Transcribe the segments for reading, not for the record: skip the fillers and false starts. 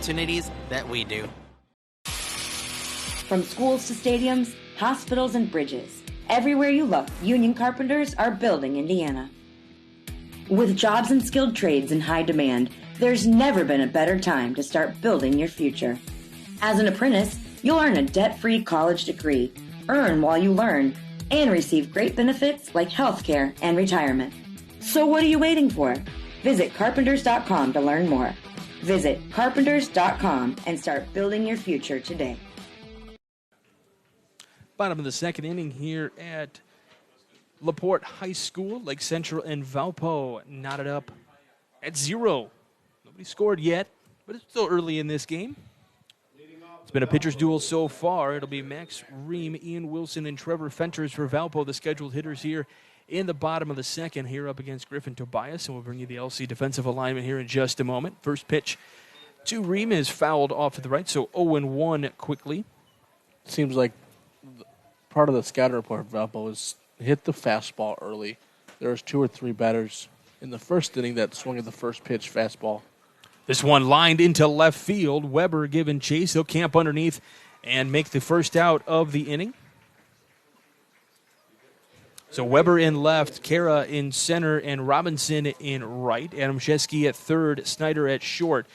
opportunities that we do. From schools to stadiums, hospitals, and bridges, everywhere you look, union carpenters are building Indiana. With jobs and skilled trades in high demand, there's never been a better time to start building your future. As an apprentice, you'll earn a debt-free college degree, earn while you learn, and receive great benefits like healthcare and retirement. So what are you waiting for? Visit carpenters.com to learn more. Visit carpenters.com and start building your future today. Bottom of the second inning here at LaPorte High School. Lake Central and Valpo knotted up at 0. Nobody scored yet, but it's still early in this game. It's been a pitcher's duel so far. It'll be Max Ream, Ian Wilson, and Trevor Fenters for Valpo, the scheduled hitters here in the bottom of the second, here up against Griffin Tobias. And we'll bring you the LC defensive alignment here in just a moment. First pitch to Ream is fouled off to the right, so 0-1 quickly. Seems like part of the scouting report for Valpo is hit the fastball early. There was 2 or 3 batters in the first inning that swung at the first pitch fastball. This one lined into left field. Weber giving chase. He'll camp underneath and make the first out of the inning. So Weber in left, Kara in center, and Robinson in right. Adam Shesky at third, Snyder at short.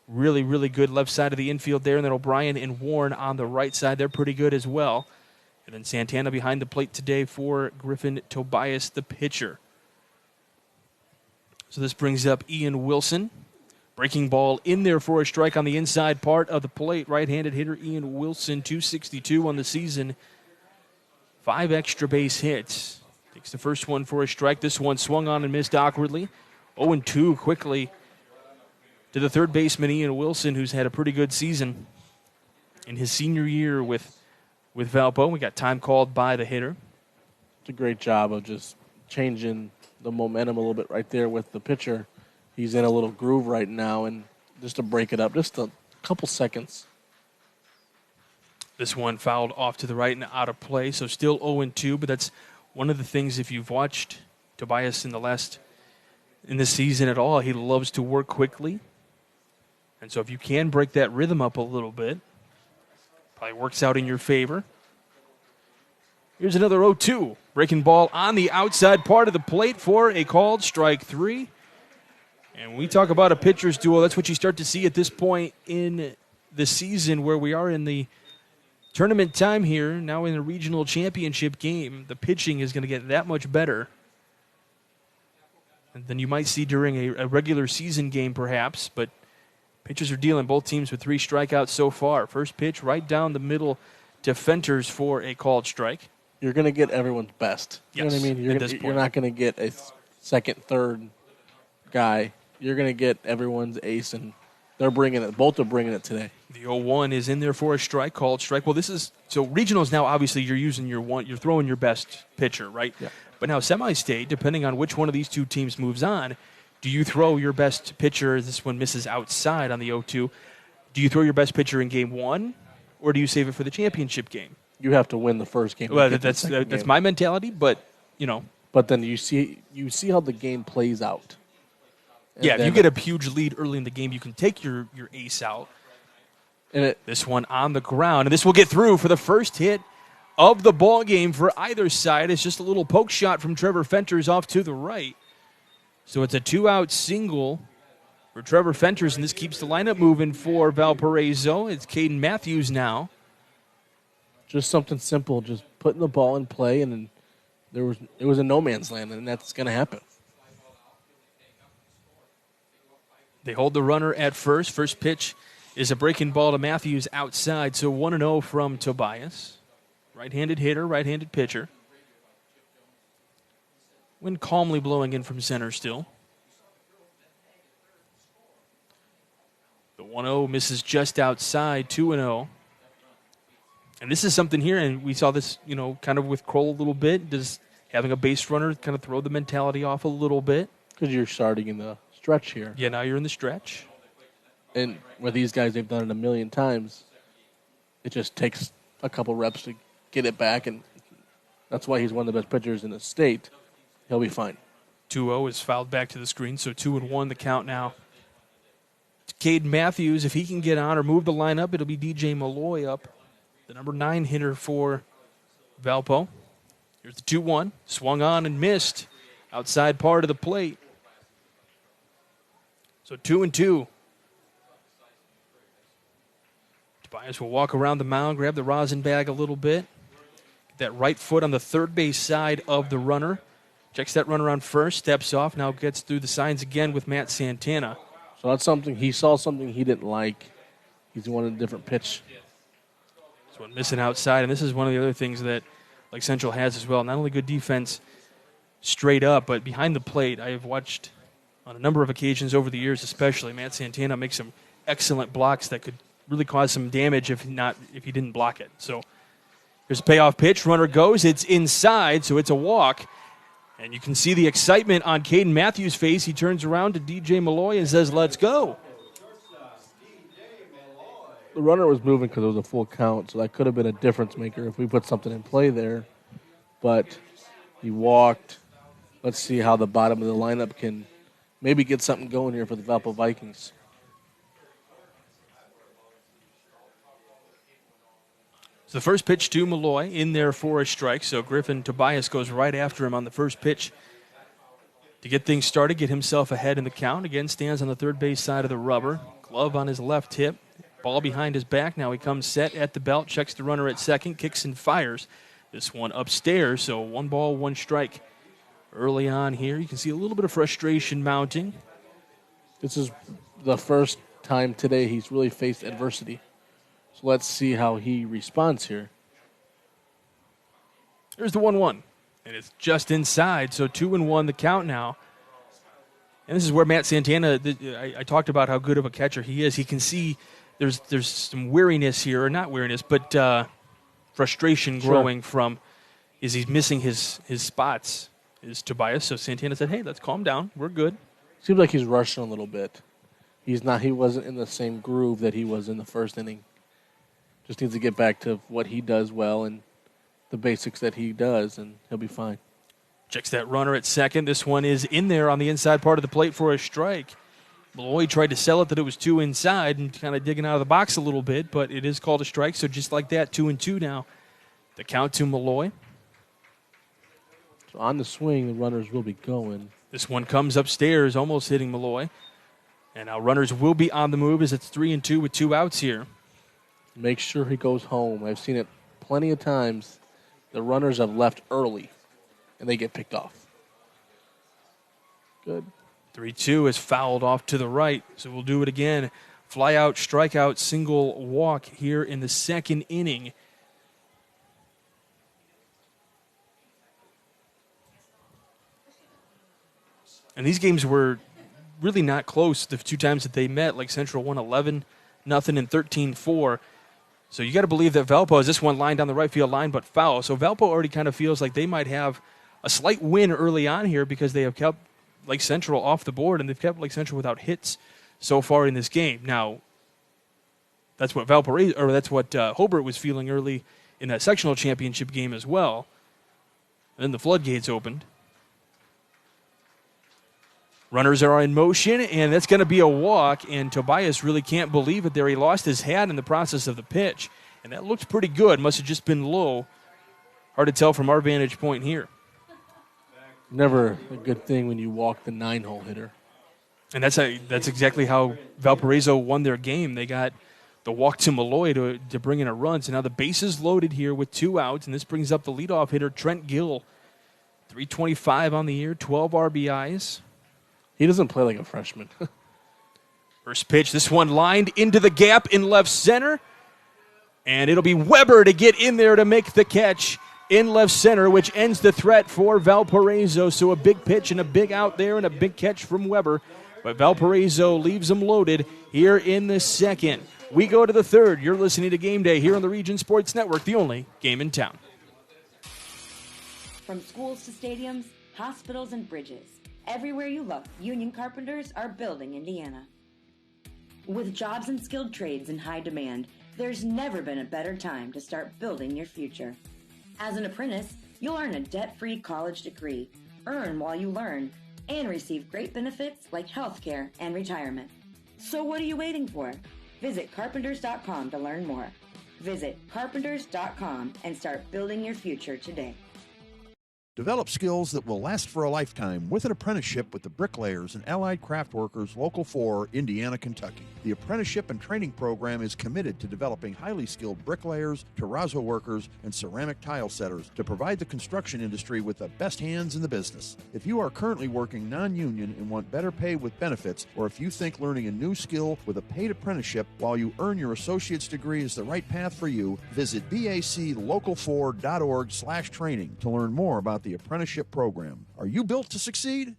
Really, really good left side of the infield there. And then O'Brien and Warren on the right side. They're pretty good as well. And then Santana behind the plate today for Griffin Tobias, the pitcher. So this brings up Ian Wilson. Breaking ball in there for a strike on the inside part of the plate. Right-handed hitter Ian Wilson, 262 on the season. 5 extra base hits. Takes the first one for a strike. This one swung on and missed awkwardly. 0-2 quickly to the third baseman Ian Wilson, who's had a pretty good season in his senior year with Valpo. We got time called by the hitter. It's a great job of just changing the momentum a little bit right there with the pitcher. He's in a little groove right now, and just to break it up, just a couple seconds. This one fouled off to the right and out of play, so still 0-2, but that's one of the things, if you've watched Tobias in this season at all, he loves to work quickly. And so if you can break that rhythm up a little bit, probably works out in your favor. Here's another 0-2. Breaking ball on the outside part of the plate for a called strike 3. And we talk about a pitcher's duel. That's what you start to see at this point in the season, where we are in the tournament time here, now in the regional championship game. The pitching is going to get that much better than you might see during a regular season game perhaps. But pitchers are dealing, both teams, with 3 strikeouts so far. First pitch right down the middle to Fenters for a called strike. You're going to get everyone's best. You know what I mean? You're not going to get a second, third guy. You're going to get everyone's ace, and they're bringing it. Both are bringing it today. The 0-1 is in there for a strike, called strike. Well, this is so regionals now. Obviously, you're using you're throwing your best pitcher, right? Yeah. But now semi-state, depending on which one of these two teams moves on, do you throw your best pitcher? This one misses outside on the 0-2. Do you throw your best pitcher in game 1, or do you save it for the championship game? You have to win the first game. Well, that's my mentality, but you know. But then you see how the game plays out. And if you get a huge lead early in the game, you can take your ace out. And this one on the ground, and this will get through for the first hit of the ball game for either side. It's just a little poke shot from Trevor Fenters off to the right. So it's a 2-out single for Trevor Fenters, and this keeps the lineup moving for Valparaiso. It's Caden Matthews now. Just something simple, just putting the ball in play, and then it was a no man's land, and that's going to happen. They hold the runner at first. First pitch is a breaking ball to Matthews outside, so 1-0 from Tobias. Right-handed hitter, right-handed pitcher. Wind calmly blowing in from center still. The 1-0 misses just outside, 2-0. And this is something here, and we saw this, kind of with Kroll a little bit. Does having a base runner kind of throw the mentality off a little bit? Because you're starting in the stretch here. Yeah, now you're in the stretch. And with these guys, they've done it a million times. It just takes a couple reps to get it back, and that's why he's one of the best pitchers in the state. He'll be fine. 2-0 is fouled back to the screen, so 2-1 the count now. Cade Matthews. If he can get on or move the lineup, it'll be DJ Malloy up, the number 9 hitter for Valpo. Here's the 2-1. Swung on and missed. Outside part of the plate. So 2-2. Tobias will walk around the mound, grab the rosin bag a little bit. Get that right foot on the third base side of the runner. Checks that runner on first, steps off, now gets through the signs again with Matt Santana. So that's something, he saw something he didn't like. He's wanted a different pitch. This one missing outside, and this is one of the other things that Lake Central has as well. Not only good defense straight up, but behind the plate. I have watched on a number of occasions over the years, especially Matt Santana make some excellent blocks that could really cause some damage if he didn't block it. So here's a payoff pitch. Runner goes. It's inside, so it's a walk. And you can see the excitement on Caden Matthews' face. He turns around to DJ Malloy and says, "Let's go." The runner was moving because it was a full count, so that could have been a difference maker if we put something in play there. But he walked. Let's see how the bottom of the lineup can maybe get something going here for the Valpo Vikings. So the first pitch to Malloy in there for a strike. So Griffin Tobias goes right after him on the first pitch to get things started, get himself ahead in the count. Again, stands on the third base side of the rubber. Glove on his left hip. Ball behind his back. Now he comes set at the belt, checks the runner at second, kicks and fires. This one upstairs, so 1 ball, 1 strike. Early on here, you can see a little bit of frustration mounting. This is the first time today he's really faced adversity. So let's see how he responds here. There's the 1-1, and it's just inside, so 2-1 the count now. And this is where Matt Santana, I talked about how good of a catcher he is. He can see there's some weariness here, or not weariness, but frustration growing from is he's missing his spots, is Tobias. So Santana said, "Hey, let's calm down. We're good." Seems like he's rushing a little bit. He wasn't in the same groove that he was in the first inning. Just needs to get back to what he does well and the basics that he does, and he'll be fine. Checks that runner at second. This one is in there on the inside part of the plate for a strike. Malloy tried to sell it that it was 2 inside and kind of digging out of the box a little bit, but it is called a strike. So just like that, 2-2 now. The count to Malloy. So on the swing, the runners will be going. This one comes upstairs, almost hitting Malloy. And now runners will be on the move as it's 3-2 with 2 outs here. Make sure he goes home. I've seen it plenty of times. The runners have left early, and they get picked off. Good. 3-2 is fouled off to the right, so we'll do it again. Fly out, strikeout, single walk here in the second inning. And these games were really not close the 2 times that they met. Like Central won 11-0 and 13-4. So you got to believe that Valpo has this one line down the right field line, but foul. So Valpo already kind of feels like they might have a slight win early on here because they have kept Lake Central off the board, and they've kept Lake Central without hits so far in this game. Now, that's what Valparaiso, or that's what Hobart was feeling early in that sectional championship game as well. And then the floodgates opened. Runners are in motion, and that's going to be a walk, and Tobias really can't believe it there. He lost his hat in the process of the pitch, and that looked pretty good. Must have just been low. Hard to tell from our vantage point here. Never a good thing when you walk the 9-hole hitter. And that's exactly how Valparaiso won their game. They got the walk to Malloy to bring in a run. So now the bases loaded here with 2 outs, and this brings up the leadoff hitter, Trent Gill. 325 on the year, 12 RBIs. He doesn't play like a freshman. First pitch, this one lined into the gap in left center. And it'll be Weber to get in there to make the catch in left center, which ends the threat for Valparaiso. So a big pitch and a big out there and a big catch from Weber. But Valparaiso leaves them loaded here in the second. We go to the third. You're listening to Game Day here on the Region Sports Network, the only game in town. From schools to stadiums, hospitals, and bridges, everywhere you look, union carpenters are building Indiana. With jobs and skilled trades in high demand, there's never been a better time to start building your future. As an apprentice, you'll earn a debt-free college degree, earn while you learn, and receive great benefits like health care and retirement. So what are you waiting for? Visit carpenters.com to learn more. Visit carpenters.com and start building your future today. Develop skills that will last for a lifetime with an apprenticeship with the Bricklayers and Allied Craft Workers Local 4, Indiana, Kentucky. The apprenticeship and training program is committed to developing highly skilled bricklayers, terrazzo workers, and ceramic tile setters to provide the construction industry with the best hands in the business. If you are currently working non-union and want better pay with benefits, or if you think learning a new skill with a paid apprenticeship while you earn your associate's degree is the right path for you, visit baclocal4.org/training to learn more about the apprenticeship program. Are you built to succeed?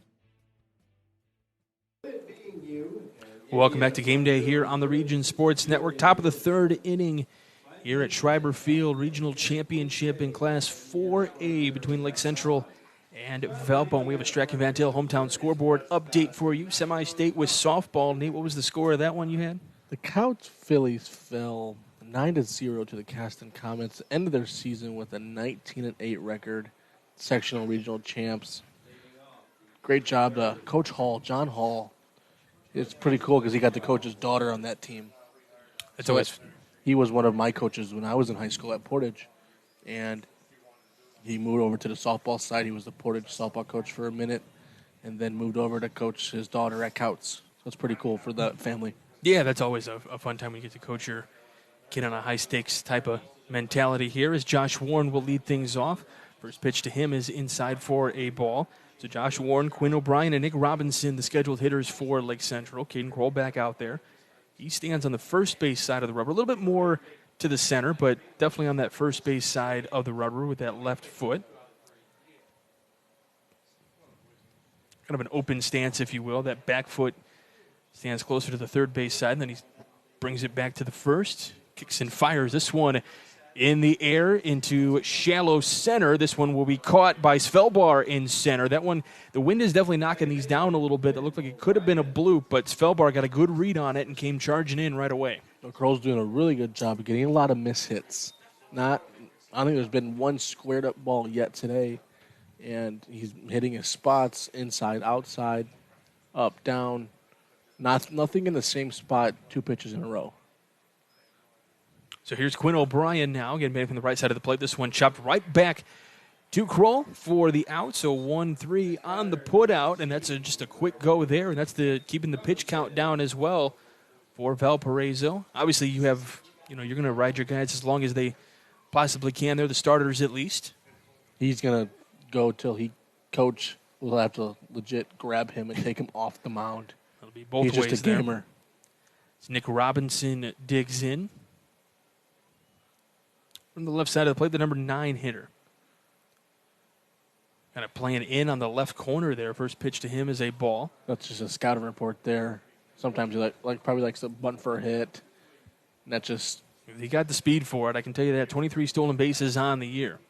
Welcome back to Game Day here on the Region Sports Network. Top of the third inning here at Schreiber Field, Regional Championship in Class 4A between Lake Central and Valpo. And we have a Strachan Van Til hometown scoreboard update for you. Semi-state with softball. Nate, what was the score of that one you had? The Couch Phillies fell 9-0 to the Caston Comets. Ended their season with a 19-8 record. Sectional regional champs. Great job to Coach Hall, John Hall. It's pretty cool because he got to coach his daughter on that team. He was one of my coaches when I was in high school at Portage, and he moved over to the softball side. He was the Portage softball coach for a minute, and then moved over to coach his daughter at Couts. So it's pretty cool for that family. Yeah, that's always a fun time when you get to coach your kid on a high-stakes type of mentality here, as Josh Warren will lead things off. First pitch to him is inside for a ball. So Josh Warren, Quinn O'Brien, and Nick Robinson, the scheduled hitters for Lake Central. Caden Kroll back out there. He stands on the first base side of the rubber, a little bit more to the center, but definitely on that first base side of the rubber with that left foot. Kind of an open stance, if you will. That back foot stands closer to the third base side, and then he brings it back to the first. Kicks and fires this one in the air into shallow center. This one will be caught by Svelbar in center. That one, the wind is definitely knocking these down a little bit. It looked like it could have been a bloop, but Svelbar got a good read on it and came charging in right away. Kroll's doing a really good job of getting a lot of mishits. I don't think there's been one squared up ball yet today, and he's hitting his spots inside, outside, up, down. Nothing in the same spot 2 pitches in a row. So here's Quinn O'Brien now, getting back from the right side of the plate. This one chopped right back to Kroll for the out. So 1-3 on the put out, and that's just a quick go there. And that's keeping the pitch count down as well for Valparaiso. Obviously, you're going to ride your guys as long as they possibly can. They're the starters at least. He's going to go till coach will have to legit grab him and take him off the mound. It'll be both ways. He's just a gamer. So Nick Robinson digs in. From the left side of the plate, the number 9 hitter. Kind of playing in on the left corner there. First pitch to him is a ball. That's just a scouting report there. Sometimes he probably likes to bunt for a hit. And that just... He got the speed for it, I can tell you that. 23 stolen bases on the year.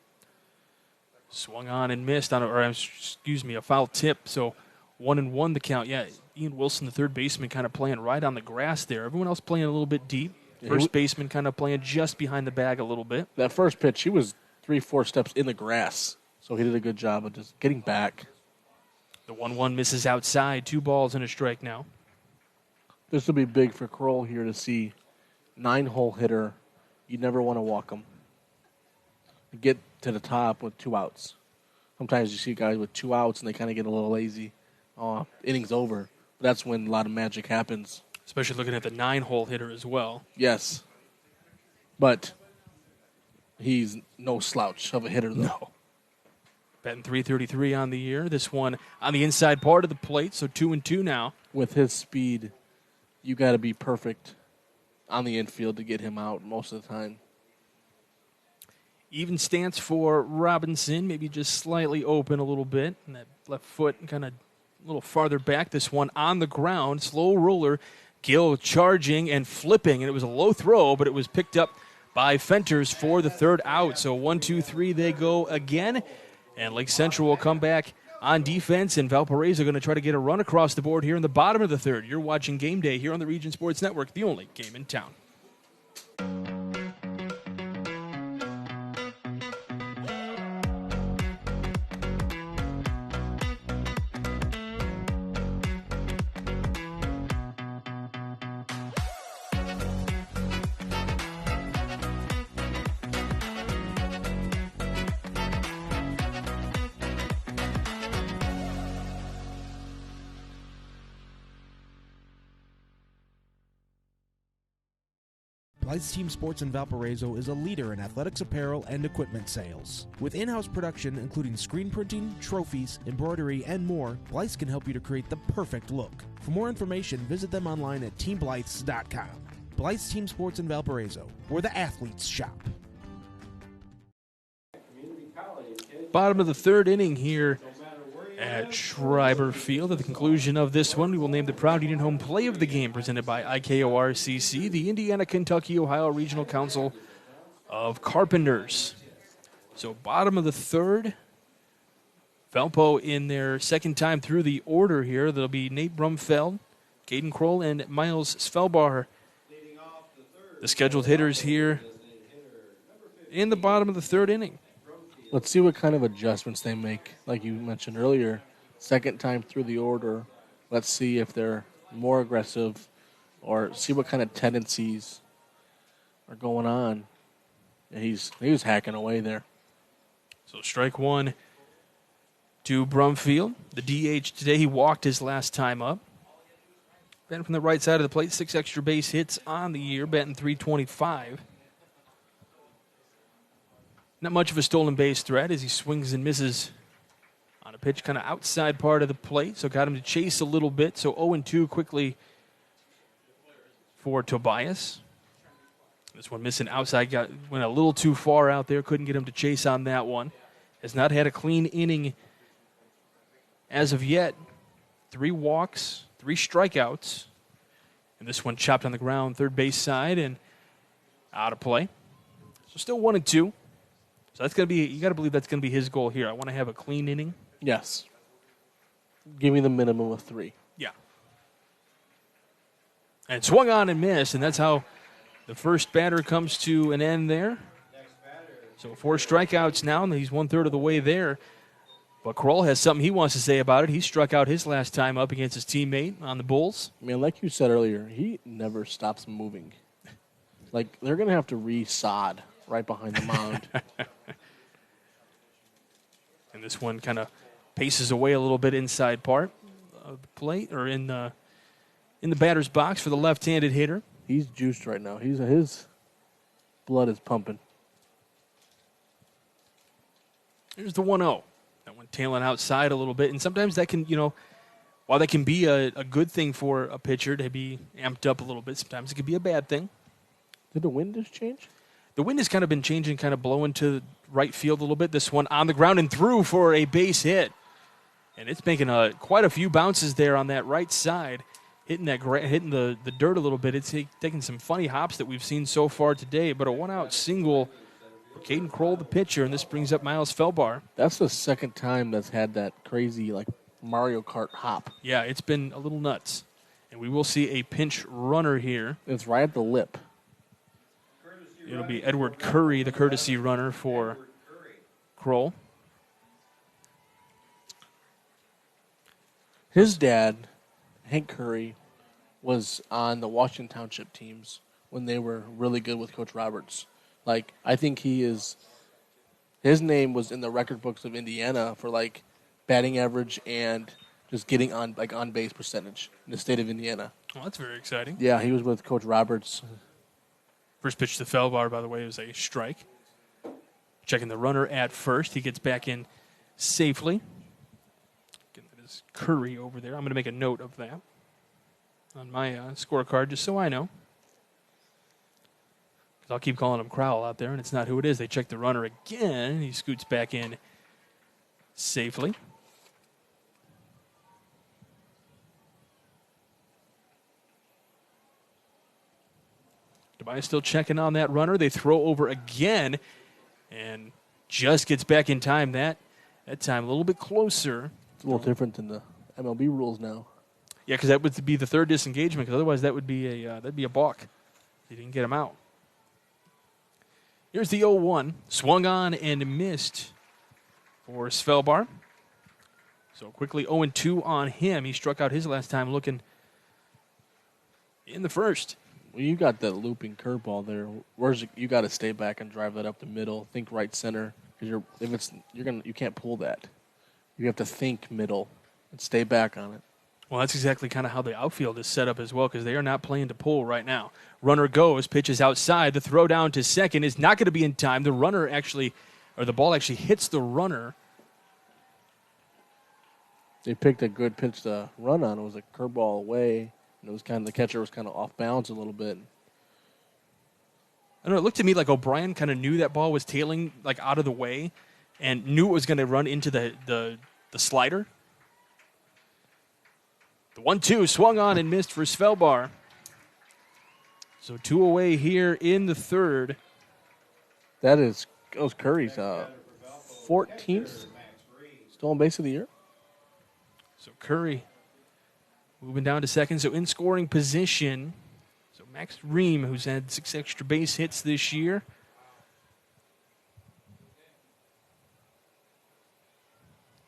Swung on and missed on a foul tip. So 1-1 the count. Yeah, Ian Wilson, the third baseman, kind of playing right on the grass there. Everyone else playing a little bit deep. First baseman kind of playing just behind the bag a little bit. That first pitch, he was 3-4 steps in the grass. So he did a good job of just getting back. The 1-1 misses outside. 2 balls and a strike now. This will be big for Kroll here to see 9-hole hitter. You never want to walk him. Get to the top with 2 outs. Sometimes you see guys with 2 outs and they kind of get a little lazy. Inning's over. But that's when a lot of magic happens. Especially looking at the 9-hole hitter as well. Yes. But he's no slouch of a hitter, though. No. Batting .333 on the year. This one on the inside part of the plate, so 2-2 now. With his speed, you got to be perfect on the infield to get him out most of the time. Even stance for Robinson, maybe just slightly open a little bit. And that left foot kind of a little farther back. This one on the ground, slow roller. Gill charging and flipping, and it was a low throw, but it was picked up by Fenters for the third out. So 1-2-3 they go again, and Lake Central will come back on defense, and Valparaiso are going to try to get a run across the board here in the bottom of the third. You're watching Game Day here on the Region Sports Network, the only game in town. Blythe's Team Sports in Valparaiso is a leader in athletics apparel and equipment sales. With in-house production including screen printing, trophies, embroidery, and more, Blythe's can help you to create the perfect look. For more information, visit them online at teamblythes.com. Blythe's Team Sports in Valparaiso, where the athletes shop. Bottom of the third inning here at Schreiber Field. At the conclusion of this one, we will name the Proud Union Home Play of the Game presented by IKORCC, the Indiana, Kentucky, Ohio Regional Council of Carpenters. So bottom of the third, Valpo in their second time through the order here. There'll be Nate Brumfeld, Caden Kroll, and Miles Svelbar, the scheduled hitters here in the bottom of the third inning. Let's see what kind of adjustments they make. Like you mentioned earlier, second time through the order. Let's see if they're more aggressive or see what kind of tendencies are going on. Yeah, he was hacking away there. So strike one to Brumfield. The DH today, he walked his last time up. Batting from the right side of the plate, 6 extra base hits on the year, batting .325. Not much of a stolen base threat as he swings and misses on a pitch kind of outside part of the plate, so got him to chase a little bit. So 0-2 quickly for Tobias. This one missing outside, went a little too far out there, couldn't get him to chase on that one. Has not had a clean inning as of yet. 3 walks, 3 strikeouts. And this one chopped on the ground, third base side, and out of play. So still 1-2. So that's going to be, you got to believe that's going to be his goal here. I want to have a clean inning. Yes. Give me the minimum of 3. Yeah. And swung on and missed, and that's how the first batter comes to an end there. So 4 strikeouts now, and he's 1/3 of the way there. But Kroll has something he wants to say about it. He struck out his last time up against his teammate on the Bulls. Man, like you said earlier, he never stops moving. Like, they're going to have to re-sod right behind the mound. And this one kind of paces away a little bit inside part of the plate, or in the batter's box for the left-handed hitter. He's juiced right now. His blood is pumping. Here's the 1-0. That one tailing outside a little bit. And sometimes that can, while that can be a good thing for a pitcher to be amped up a little bit, sometimes it can be a bad thing. Did the wind just change? The wind has kind of been changing, kind of blowing to right field a little bit. This one on the ground and through for a base hit. And it's making quite a few bounces there on that right side, hitting the dirt a little bit. It's taking some funny hops that we've seen so far today. But a 1-out single for Caden Kroll, the pitcher, and this brings up Miles Felbar. That's the second time that's had that crazy, like, Mario Kart hop. Yeah, it's been a little nuts. And we will see a pinch runner here. It's right at the lip. It'll be Edward Curry, the courtesy runner for Kroll. His dad, Hank Curry, was on the Washington Township teams when they were really good with Coach Roberts. Like, I think his name was in the record books of Indiana for, like, batting average and just getting on base percentage in the state of Indiana. Well, that's very exciting. Yeah, he was with Coach Roberts. First pitch to Felbar, by the way, was a strike. Checking the runner at first. He gets back in safely. Again, that is Curry over there. I'm going to make a note of that on my scorecard just so I know. Because I'll keep calling him Crowell out there, and it's not who it is. They check the runner again. He scoots back in safely. Tobias still checking on that runner. They throw over again and just gets back in time. That time a little bit closer. It's a little different than the MLB rules now. Yeah, because that would be the third disengagement. Because otherwise, that would be a balk. They didn't get him out. Here's the 0-1. Swung on and missed for Svelbar. So quickly 0-2 on him. He struck out his last time looking in the first. Well, you got that looping curveball there. You got to stay back and drive that up the middle. Think right center because you can't pull that. You have to think middle and stay back on it. Well, that's exactly kind of how the outfield is set up as well, because they are not playing to pull right now. Runner goes, pitches outside. The throw down to second is not going to be in time. The ball actually hits the runner. They picked a good pitch to run on. It was a curveball away, and it was the catcher was kind of off balance a little bit. I don't know. It looked to me like O'Brien kind of knew that ball was tailing out of the way, and knew it was going to run into the slider. The 1-2 swung on and missed for Svelbar. So 2 away here in the third. That was Curry's 14th stolen base of the year. So Curry moving down to second. So in scoring position. So Max Ream, who's had 6 extra base hits this year.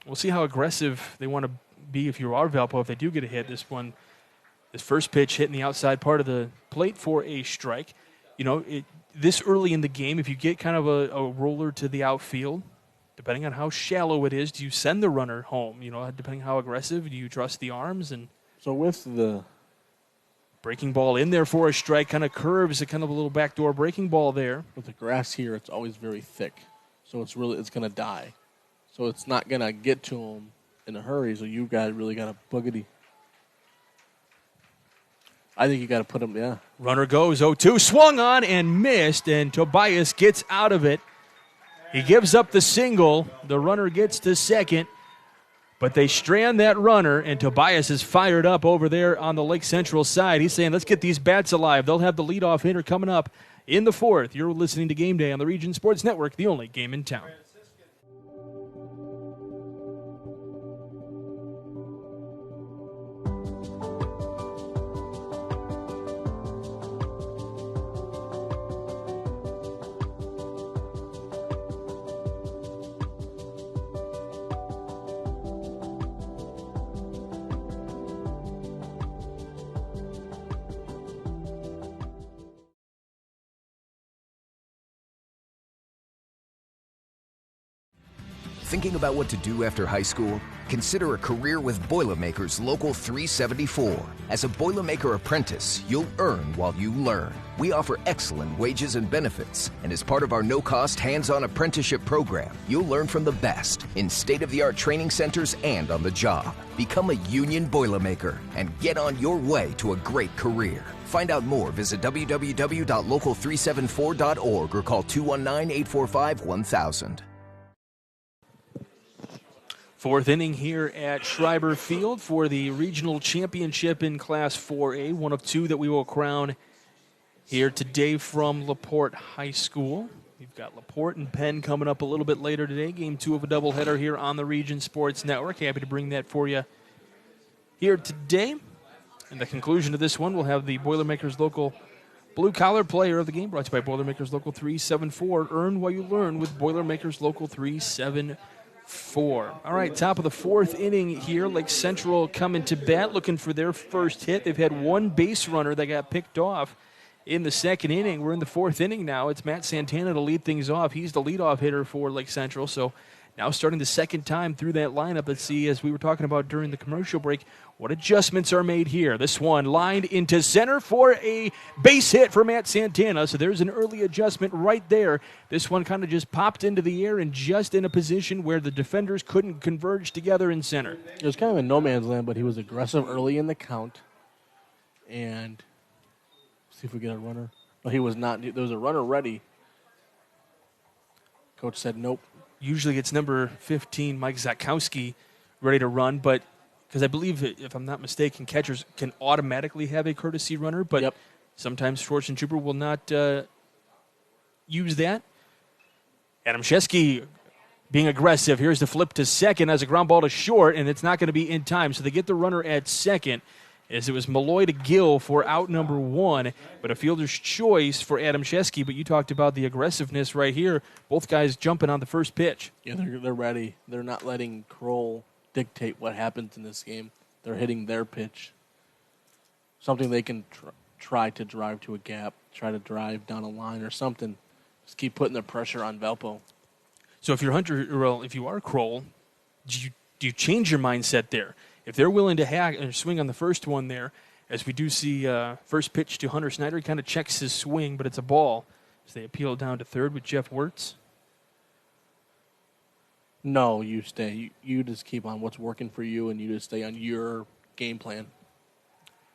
We'll see how aggressive they want to be if you are Valpo, if they do get a hit. This first pitch hitting the outside part of the plate for a strike. This early in the game, if you get kind of a roller to the outfield, depending on how shallow it is, do you send the runner home? Depending how aggressive, do you trust the arms? And so with the breaking ball in there for a strike, kind of curves, a kind of a little backdoor breaking ball there. With the grass here, it's always very thick, so it's going to die. So it's not going to get to him in a hurry, so you guys really got to boogity. I think you got to put him, yeah. Runner goes 0-2, swung on and missed, and Tobias gets out of it. He gives up the single. The runner gets to second, but they strand that runner, and Tobias is fired up over there on the Lake Central side. He's saying, let's get these bats alive. They'll have the leadoff hitter coming up in the fourth. You're listening to Game Day on the Region Sports Network, the only game in town. Thinking about what to do after high school? Consider a career with Boilermakers Local 374. As a Boilermaker apprentice, you'll earn while you learn. We offer excellent wages and benefits, and as part of our no-cost hands-on apprenticeship program, you'll learn from the best in state-of-the-art training centers and on the job. Become a union Boilermaker and get on your way to a great career. Find out more, visit www.local374.org or call 219-845-1000. Fourth inning here at Schreiber Field for the regional championship in Class 4A, one of 2 that we will crown here today from LaPorte High School. We've got LaPorte and Penn coming up a little bit later today, game 2 of a doubleheader here on the Region Sports Network. Happy to bring that for you here today. And the conclusion of this one, we'll have the Boilermakers Local Blue Collar Player of the Game, brought to you by Boilermakers Local 374. Earn while you learn with Boilermakers Local 374. All right, top of the fourth inning here. Lake Central coming to bat, looking for their first hit. They've had one base runner that got picked off in the second inning. We're in the fourth inning now. It's Matt Santana to lead things off. He's the leadoff hitter for Lake Central. So now starting the second time through that lineup. Let's see, as we were talking about during the commercial break, what adjustments are made here. This one lined into center for a base hit for Matt Santana. So there's an early adjustment right there. This one kind of just popped into the air and just in a position where the defenders couldn't converge together in center. It was kind of in no man's land, but he was aggressive early in the count. And see if we get a runner. No, he was not. There was a runner ready. Coach said nope. Usually it's number 15, Mike Zakowski, ready to run, but because I believe, if I'm not mistaken, catchers can automatically have a courtesy runner, but sometimes Schwartz and Trooper will not use that. Adam Shesky being aggressive. Here's the flip to second as a ground ball to short, and it's not going to be in time, so they get the runner at second, as it was Malloy to Gill for out number 1, but a fielder's choice for Adam Shesky. But you talked about the aggressiveness right here. Both guys jumping on the first pitch. Yeah, they're ready. They're not letting Kroll dictate what happens in this game. They're hitting their pitch. Something they can try to drive to a gap, try to drive down a line or something. Just keep putting the pressure on Valpo. So if you're Hunter, well, if you are Kroll, do you change your mindset there? if they're willing to hack and swing on the first one there, as we do see first pitch to Hunter Snyder, he kind of checks his swing, but it's a ball. So they appeal down to third with Jeff Wirtz. No, you stay. You just keep on what's working for you, and you just stay on your game plan.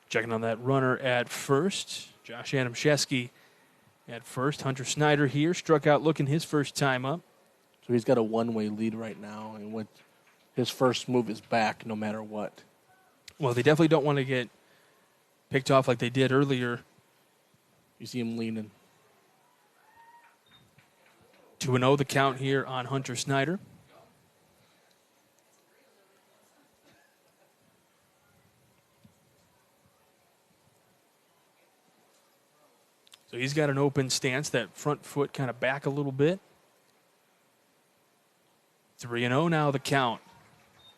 Checking on that runner at first. Josh Adamszewski at first. Hunter Snyder here, struck out looking his first time up. So he's got a one-way lead right now, and with his first move is back no matter what. Well, they definitely don't want to get picked off like they did earlier. You see him leaning. 2-0 the count here on Hunter Snyder. So he's got an open stance, that front foot kind of back a little bit. 3-0 now the count.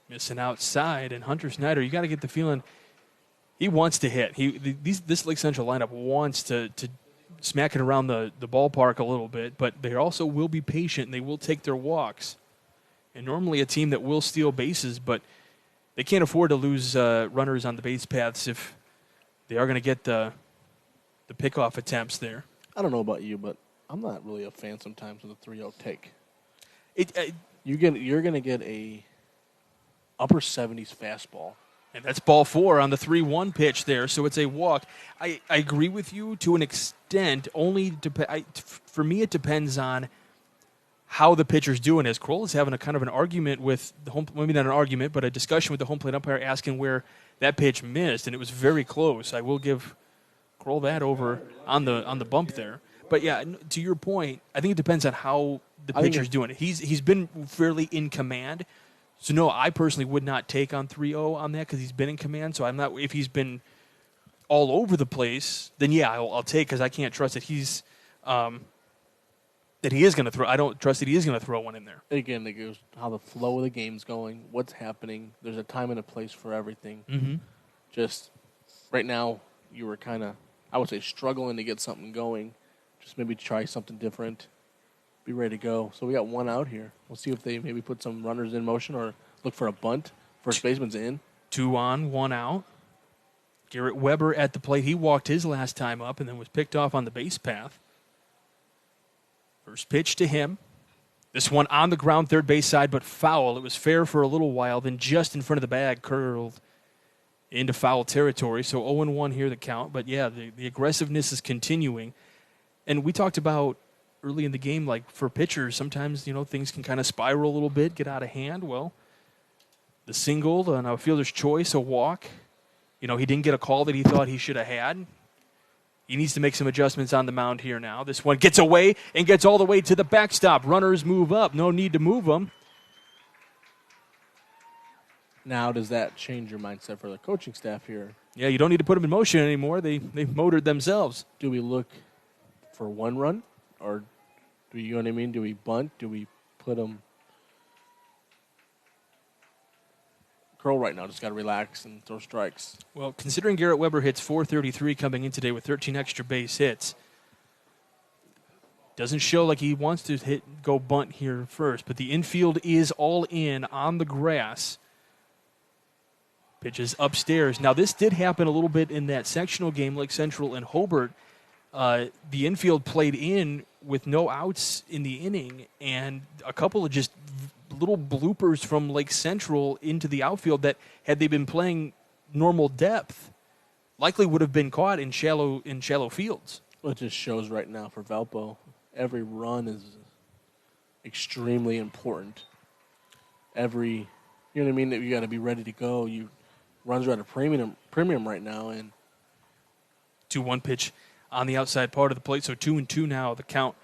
Missing outside, and Hunter Snyder, you got to get the feeling he wants to hit. This Lake Central lineup wants to smack it around the ballpark a little bit, but they also will be patient, and they will take their walks. And normally a team that will steal bases, but they can't afford to lose runners on the base paths if they are going to get the pickoff attempts there. I don't know about you, but I'm not really a fan sometimes of the 3-0 take. You're going to get a upper 70s fastball. And that's ball 4 on the 3-1 pitch there, so it's a walk. I agree with you to an extent. For me, it depends on how the pitcher's doing. As Kroll is having a kind of an argument with the home, maybe not an argument, but a discussion with the home plate umpire asking where that pitch missed, and it was very close. I will give Kroll that over on the bump there. But yeah, to your point, I think it depends on how the pitcher's doing it. He's been fairly in command. So, no, I personally would not take on 3-0 on that because he's been in command. So, I'm not. If he's been all over the place, then, yeah, I'll take because I can't trust that he is going to throw. I don't trust that he is going to throw one in there. Again, it goes how the flow of the game's going, what's happening. There's a time and a place for everything. Mm-hmm. Just right now, you were kind of, I would say, struggling to get something going. Just maybe try something different. Be ready to go. So we got one out here. We'll see if they maybe put some runners in motion or look for a bunt. First baseman's in. 2 on, 1 out. Garrett Weber at the plate. He walked his last time up and then was picked off on the base path. First pitch to him. This one on the ground, third base side, but foul. It was fair for a little while, then just in front of the bag, curled into foul territory. So 0-1 here the count. But, yeah, the aggressiveness is continuing. And we talked about early in the game, like for pitchers, sometimes, things can kind of spiral a little bit, get out of hand. Well, the single on a fielder's choice, a walk. He didn't get a call that he thought he should have had. He needs to make some adjustments on the mound here now. This one gets away and gets all the way to the backstop. Runners move up. No need to move them. Now, does that change your mindset for the coaching staff here? Yeah, you don't need to put them in motion anymore. They motored themselves. Do we look for one run? Or, do you know what I mean? Do we bunt? Do we put them? Curl right now just got to relax and throw strikes. Well, considering Garrett Weber hits .433 coming in today with 13 extra base hits, doesn't show like he wants to go bunt here first. But the infield is all in on the grass. Pitches upstairs. Now, this did happen a little bit in that sectional game, Lake Central and Hobart. The infield played in with no outs in the inning, and a couple of just little bloopers from Lake Central into the outfield that, had they been playing normal depth, likely would have been caught in shallow fields. Well, it just shows right now for Valpo, every run is extremely important. You know what I mean? You got to be ready to go. Runs are at a premium right now, and 2-1 pitch on the outside part of the plate, so 2-2 now, the count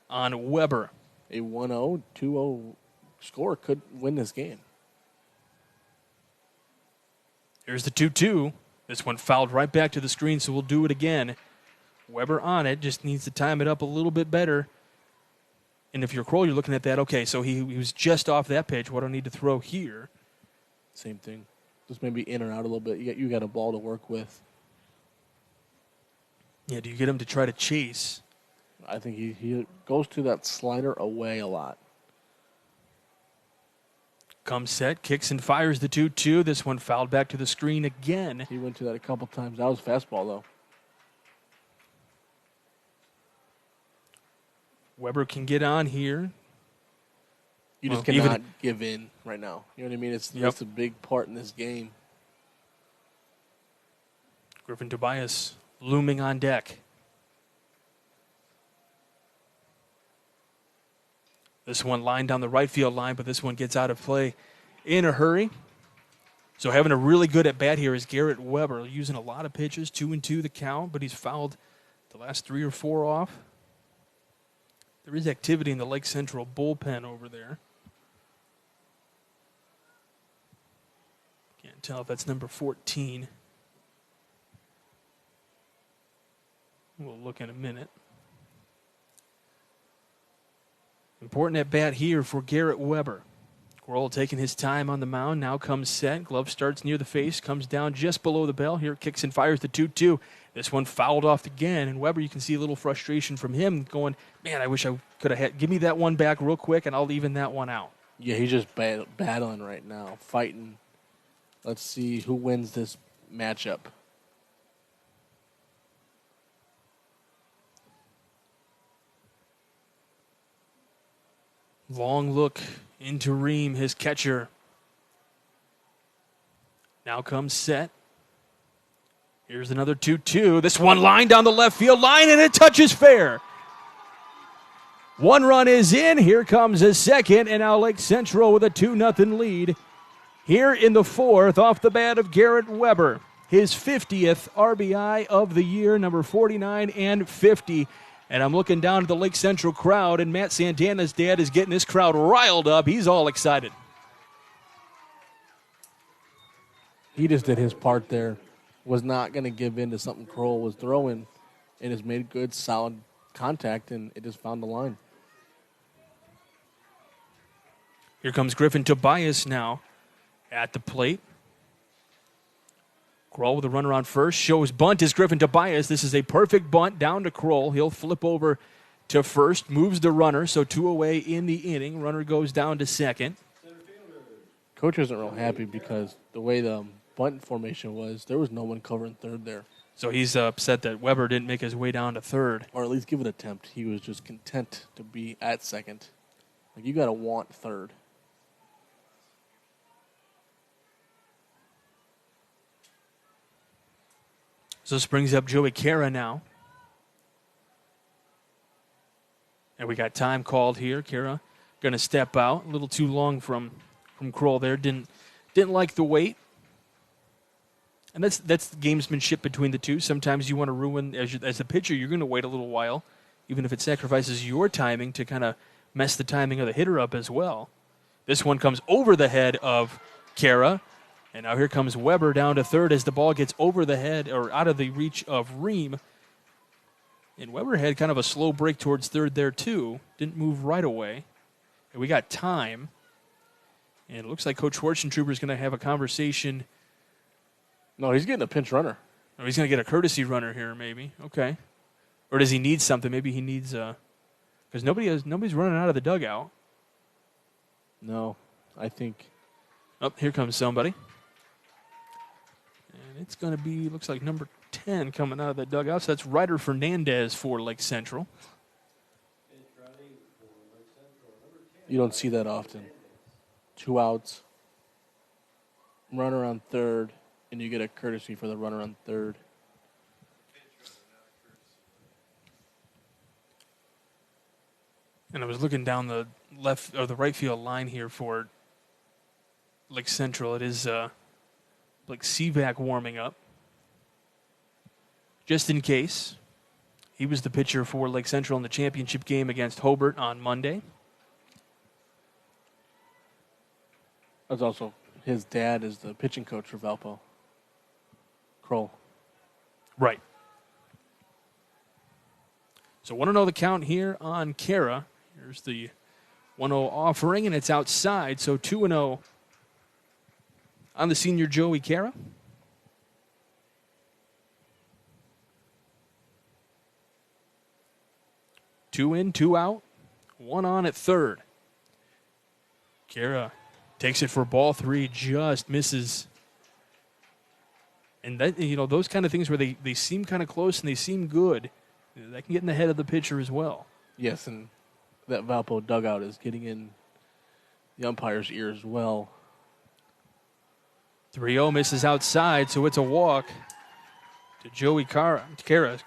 on Weber. A 1-0, 2-0 score could win this game. Here's the 2-2. This one fouled right back to the screen, so we'll do it again. Weber on it, just needs to time it up a little bit better. And if you're Kroll, you're looking at that, okay, so he was just off that pitch. What do I need to throw here? Same thing. Just maybe in or out a little bit. You got a ball to work with. Yeah, do you get him to try to chase? I think he goes to that slider away a lot. Comes set, kicks and fires the 2-2. This one fouled back to the screen again. He went to that a couple times. That was fastball, though. Weber can get on here. You just cannot give in right now. You know what I mean? It's a big part in this game. Griffin Tobias looming on deck. This one lined down the right field line, but this one gets out of play in a hurry. So having a really good at-bat here is Garrett Weber, using a lot of pitches, 2-2 the count, but he's fouled the last 3 or 4 off. There is activity in the Lake Central bullpen over there. Can't tell if that's number 14. We'll look in a minute. Important at bat here for Garrett Weber. Grohl taking his time on the mound. Now comes set. Glove starts near the face. Comes down just below the bell. Here kicks and fires the 2-2. This one fouled off again. And Weber, you can see a little frustration from him going, man, I wish I could have had. Give me that one back real quick and I'll even that one out. Yeah, he's just battling right now, fighting. Let's see who wins this matchup. Long look into Ream, his catcher. Now comes set. Here's another 2-2. This one line down the left field line, and it touches fair. 1 run is in. Here comes a second, and now Lake Central with a 2-0 lead. Here in the 4th, off the bat of Garrett Weber. His 50th RBI of the year, number 49 and 50. And I'm looking down at the Lake Central crowd, and Matt Santana's dad is getting this crowd riled up. He's all excited. He just did his part there. Was not going to give in to something Kroll was throwing, and has made good, solid contact, and it just found the line. Here comes Griffin Tobias now at the plate. Kroll with a runner on first. Shows bunt is Griffin Tobias. This is a perfect bunt down to Kroll. He'll flip over to first. Moves the runner, so 2 away in the inning. Runner goes down to second. Coach isn't real happy because the way the bunt formation was, there was no one covering third there. So he's upset that Weber didn't make his way down to third. Or at least give an attempt. He was just content to be at second. Like, you got to want third. So this brings up Joey Cara now. And we got time called here. Cara going to step out. A little too long from Kroll there. Didn't like the wait. And that's the gamesmanship between the two. Sometimes you want to ruin, as a pitcher, you're going to wait a little while, even if it sacrifices your timing to kind of mess the timing of the hitter up as well. This one comes over the head of Cara. And now here comes Weber down to third as the ball gets over the head or out of the reach of Ream. And Weber had kind of a slow break towards third there too. Didn't move right away. And we got time. And it looks like Coach Schwarzentrooper is going to have a conversation. No, he's getting a pinch runner. Oh, he's going to get a courtesy runner here maybe. Okay. Or does he need something? Maybe he needs because nobody's running out of the dugout. No, I think. Oh, here comes somebody. And it's going to be, looks like number 10 coming out of the dugout. So that's Ryder Fernandez for Lake Central. You don't see that often. 2 outs, runner on third, and you get a courtesy for the runner on third. And I was looking down the left or the right field line here for Lake Central. It is like Seavac warming up. Just in case. He was the pitcher for Lake Central in the championship game against Hobart on Monday. That's also his dad is the pitching coach for Valpo. Kroll. Right. So 1-0 the count here on Cara. Here's the 1-0 offering, and it's outside. So 2-0 on the senior Joey Cara. Two in, 2 out. 1 on at third. Cara Takes it for ball 3, just misses. And that, those kind of things where they seem kind of close and they seem good, that can get in the head of the pitcher as well. Yes, and that Valpo dugout is getting in the umpire's ear as well. 3-0 misses outside, so it's a walk to Joey Cara. Surprised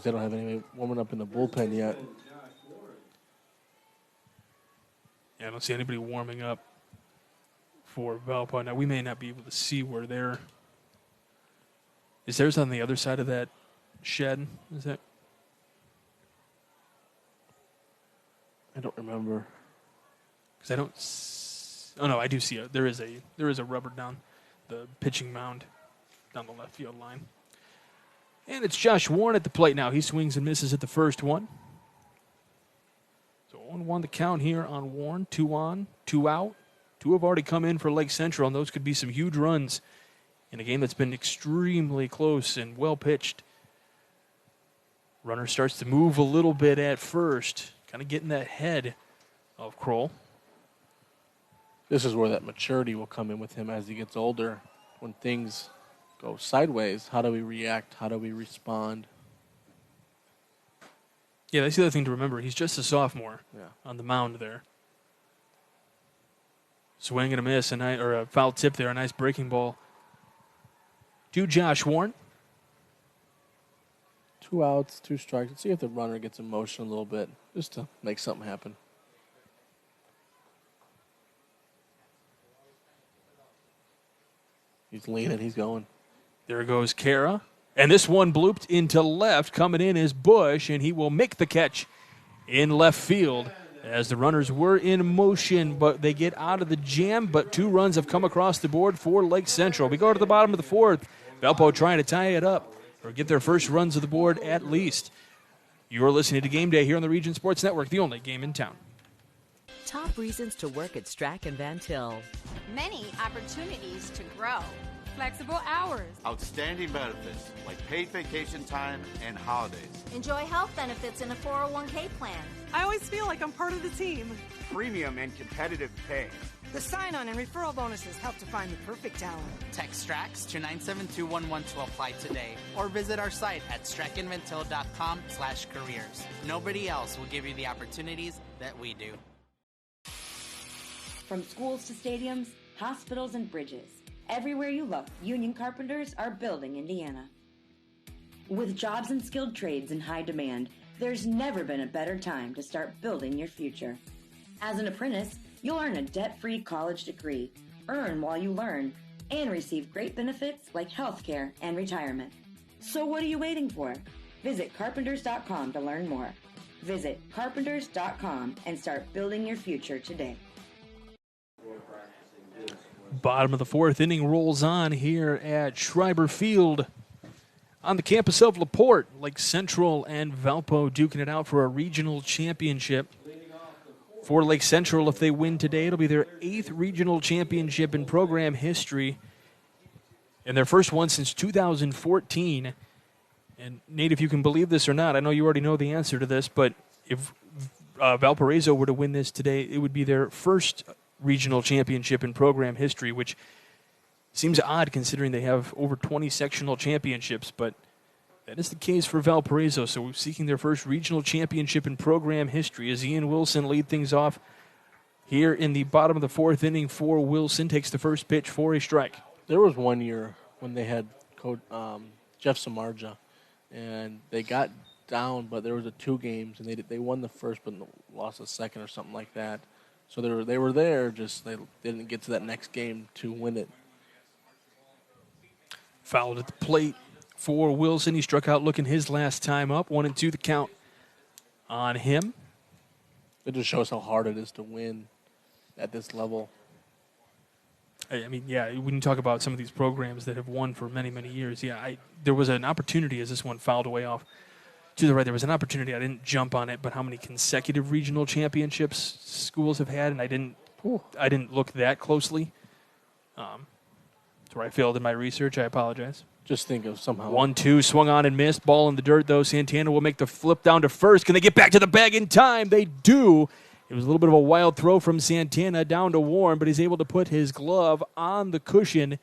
they don't have anybody warming up in the bullpen yet. Yeah, I don't see anybody warming up for Valpo. Now, we may not be able to see where they're... Is theirs on the other side of that shed? Is that... I don't remember. Because I don't... Oh, no, I do see it. There is a rubber down the pitching mound down the left field line. And it's Josh Warren at the plate now. He swings and misses at the first one. So 1-1 the count here on Warren. 2 on, 2 out. 2 have already come in for Lake Central, and those could be some huge runs in a game that's been extremely close and well pitched. Runner starts to move a little bit at first, kind of getting that head of Kroll. This is where that maturity will come in with him as he gets older. When things go sideways, how do we react? How do we respond? Yeah, that's the other thing to remember. He's just a sophomore on the mound there. Swing and a miss, or a foul tip there, a nice breaking ball to Josh Warren. 2 outs, 2 strikes. Let's see if the runner gets in motion a little bit, just to make something happen. He's leaning, he's going. There goes Cara. And this one blooped into left. Coming in is Bush, and he will make the catch in left field as the runners were in motion, but they get out of the jam. But 2 runs have come across the board for Lake Central. We go to the bottom of the 4th. Valpo trying to tie it up or get their first runs of the board at least. You're listening to Game Day here on the Region Sports Network, the only game in town. Top reasons to work at Strack and Van Til. Many opportunities to grow. Flexible hours. Outstanding benefits like paid vacation time and holidays. Enjoy health benefits in a 401k plan. I always feel like I'm part of the team. Premium and competitive pay. The sign-on and referral bonuses help to find the perfect talent. Text STRAX to 97211 to apply today or visit our site at strackandventil.com/careers. Nobody else will give you the opportunities that we do. From schools to stadiums, hospitals and bridges, everywhere you look, union carpenters are building Indiana. With jobs and skilled trades in high demand, there's never been a better time to start building your future. As an apprentice, you'll earn a debt-free college degree, earn while you learn, and receive great benefits like health care and retirement. So what are you waiting for? Visit carpenters.com to learn more. Visit carpenters.com and start building your future today. Bottom of the 4th inning rolls on here at Schreiber Field on the campus of LaPorte. Lake Central and Valpo duking it out for a regional championship. For Lake Central, if they win today, it'll be their 8th regional championship in program history and their first one since 2014. And, Nate, if you can believe this or not, I know you already know the answer to this, but if Valparaiso were to win this today, it would be their first regional championship in program history, which seems odd considering they have over 20 sectional championships, but that is the case for Valparaiso. So we're seeking their first regional championship in program history as Ian Wilson lead things off here in the bottom of the 4th inning for Wilson. Takes the first pitch for a strike. There was one year when they had Jeff Samardzija, and they got down, but there was 2 games, and they won the first but lost the second or something like that. So they were there, just they didn't get to that next game to win it. Fouled at the plate for Wilson. He struck out looking his last time up. 1-2 the count on him. It just shows how hard it is to win at this level. I mean, yeah, when you talk about some of these programs that have won for many, many years, there was an opportunity as this one fouled away off to the right. There was an opportunity. I didn't jump on it, but how many consecutive regional championships schools have had, and I didn't look that closely. That's where I failed in my research. I apologize. Just think of somehow. 1-2, swung on and missed. Ball in the dirt, though. Santana will make the flip down to first. Can they get back to the bag in time? They do. It was a little bit of a wild throw from Santana down to Warren, but he's able to put his glove on the cushion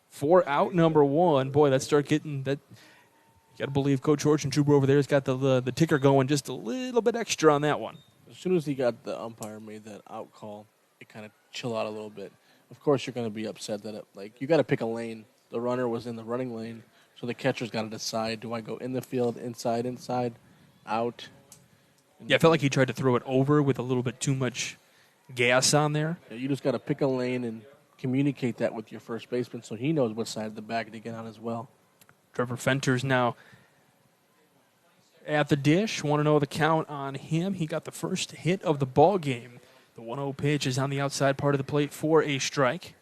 for out number 1. Boy, let's start getting that. You got to believe Coach Horchenchuber over there has got the ticker going just a little bit extra on that one. As soon as he got the umpire made that out call, it kind of chilled out a little bit. Of course, you're going to be upset that you got to pick a lane. The runner was in the running lane, so the catcher's got to decide: do I go in the field, inside, out? Yeah, I felt like he tried to throw it over with a little bit too much gas on there. Yeah, you just got to pick a lane and communicate that with your first baseman so he knows what side of the bag to get on as well. Trevor Fenter's now at the dish. Want to know the count on him. He got the first hit of the ball game. The 1-0 pitch is on the outside part of the plate for a strike.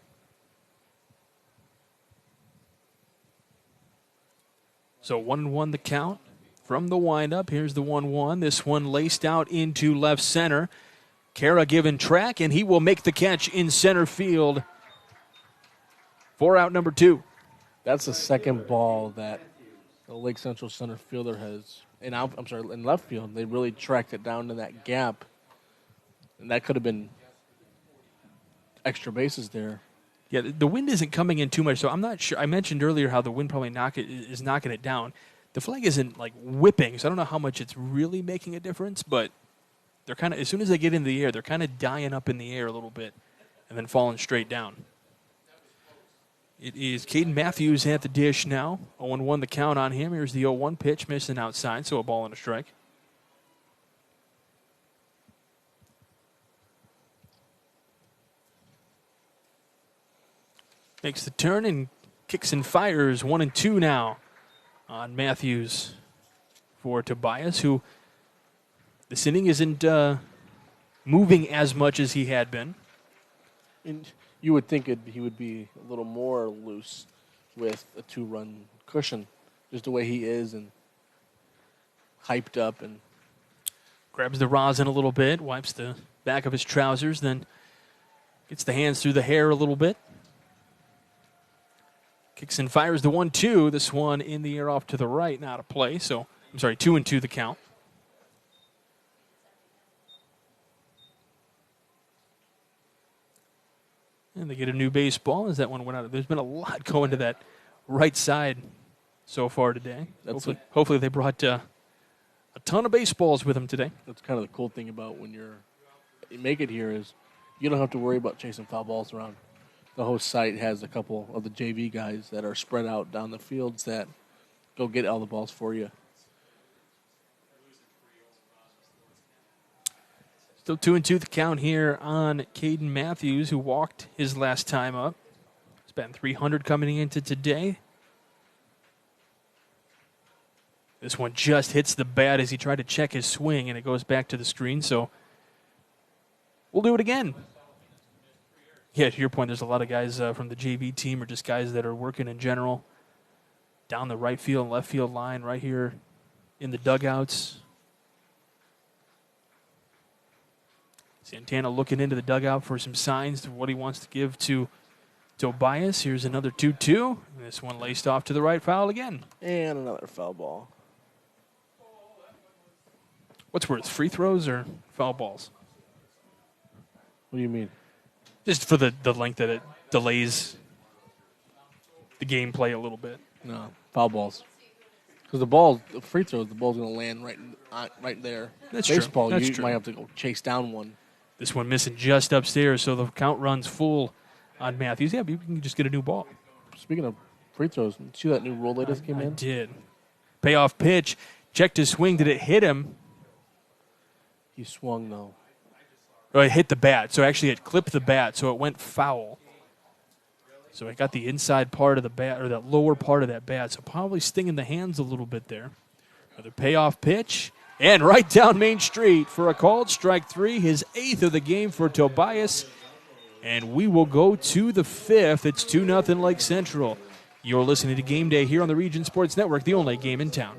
So 1-1 the count from the windup. Here's the 1-1. This one laced out into left center. Kara given track, and he will make the catch in center field for out number 2. That's the second ball that the Lake Central center fielder has. In left field, they really tracked it down to that gap, and that could have been extra bases there. Yeah, the wind isn't coming in too much, so I'm not sure. I mentioned earlier how the wind probably is knocking it down. The flag isn't whipping, so I don't know how much it's really making a difference, but they're kind of, as soon as they get in the air, they're kind of dying up in the air a little bit and then falling straight down. It is Caden Matthews at the dish now. 0-1 the count on him. Here's the 0-1 pitch, missing outside, so a ball and a strike. Makes the turn and kicks and fires. 1-2 now on Matthews for Tobias, who this inning isn't moving as much as he had been. And you would think he would be a little more loose with a 2-run cushion, just the way he is and hyped up. And grabs the rosin a little bit, wipes the back of his trousers, then gets the hands through the hair a little bit. Kicks and fires the 1-2. This one in the air off to the right, not a play. So, 2-2 the count. And they get a new baseball as that one went out. There's been a lot going to that right side so far today. Hopefully they brought a ton of baseballs with them today. That's kind of the cool thing about when you make it here is you don't have to worry about chasing foul balls around. The host site has a couple of the JV guys that are spread out down the fields that go get all the balls for you. Still 2-2 the count here on Caden Matthews, who walked his last time up. He's batting .300 coming into today. This one just hits the bat as he tried to check his swing, and it goes back to the screen. So we'll do it again. Yeah, to your point, there's a lot of guys from the JV team or just guys that are working in general down the right field and left field line right here in the dugouts. Santana looking into the dugout for some signs of what he wants to give to Tobias. Here's another 2-2. This one laced off to the right, foul again. And another foul ball. What's worse, free throws or foul balls? What do you mean? Just for the length that it delays the gameplay a little bit. No, foul balls. Because the free throws, the ball's going to land right there. That's Baseball, true. you might have to go chase down one. This one missing just upstairs, so the count runs full on Matthews. Yeah, but you can just get a new ball. Speaking of free throws, see that new rule they just came in? I did. Payoff pitch. Checked his swing. Did it hit him? He swung, though. Oh, it hit the bat. So actually it clipped the bat, so it went foul. So it got the inside part of the bat, or that lower part of that bat, so probably stinging the hands a little bit there. Another payoff pitch. And right down Main Street for a called strike 3, his 8th of the game for Tobias. And we will go to the 5th. It's 2-0 Lake Central. You're listening to Game Day here on the Region Sports Network, the only game in town.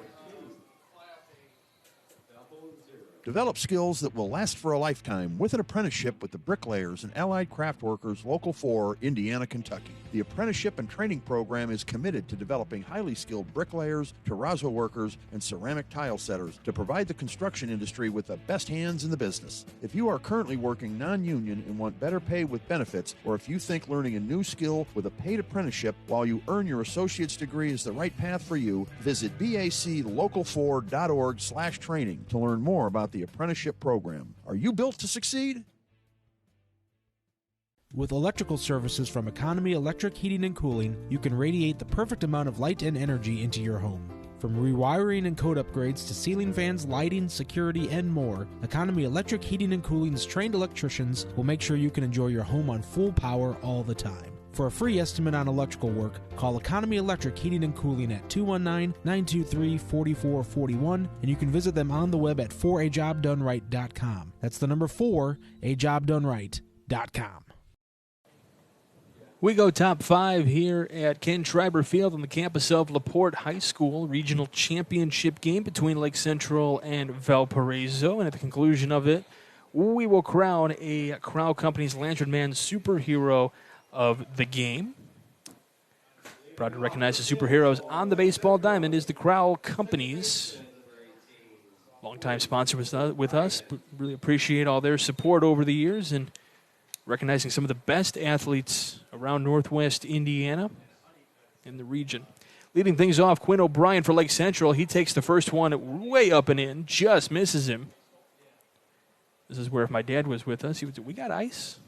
Develop skills that will last for a lifetime with an apprenticeship with the Bricklayers and Allied Craft Workers Local 4, Indiana, Kentucky. The apprenticeship and training program is committed to developing highly skilled bricklayers, terrazzo workers, and ceramic tile setters to provide the construction industry with the best hands in the business. If you are currently working non-union and want better pay with benefits, or if you think learning a new skill with a paid apprenticeship while you earn your associate's degree is the right path for you, visit baclocal4.org/training to learn more about the apprenticeship program. Are you built to succeed? With electrical services from Economy Electric Heating and Cooling, you can radiate the perfect amount of light and energy into your home. From rewiring and code upgrades to ceiling fans, lighting, security, and more, Economy Electric Heating and Cooling's trained electricians will make sure you can enjoy your home on full power all the time. For a free estimate on electrical work, call Economy Electric Heating and Cooling at 219-923-4441, and you can visit them on the web at forajobdoneright.com. That's the number 4ajobdoneright.com. We go top 5 here at Ken Schreiber Field on the campus of LaPorte High School. Regional championship game between Lake Central and Valparaiso. And at the conclusion of it, we will crown a Crow Company's Lantern Man superhero of the game. Proud to recognize the superheroes on the baseball diamond is the Crow Company's longtime sponsor with us. Really appreciate all their support over the years and recognizing some of the best athletes around Northwest Indiana in the region. Leading things off, Quinn O'Brien for Lake Central. He takes the first one way up and in, just misses him. This is where if my dad was with us, he would say, "We got ice?"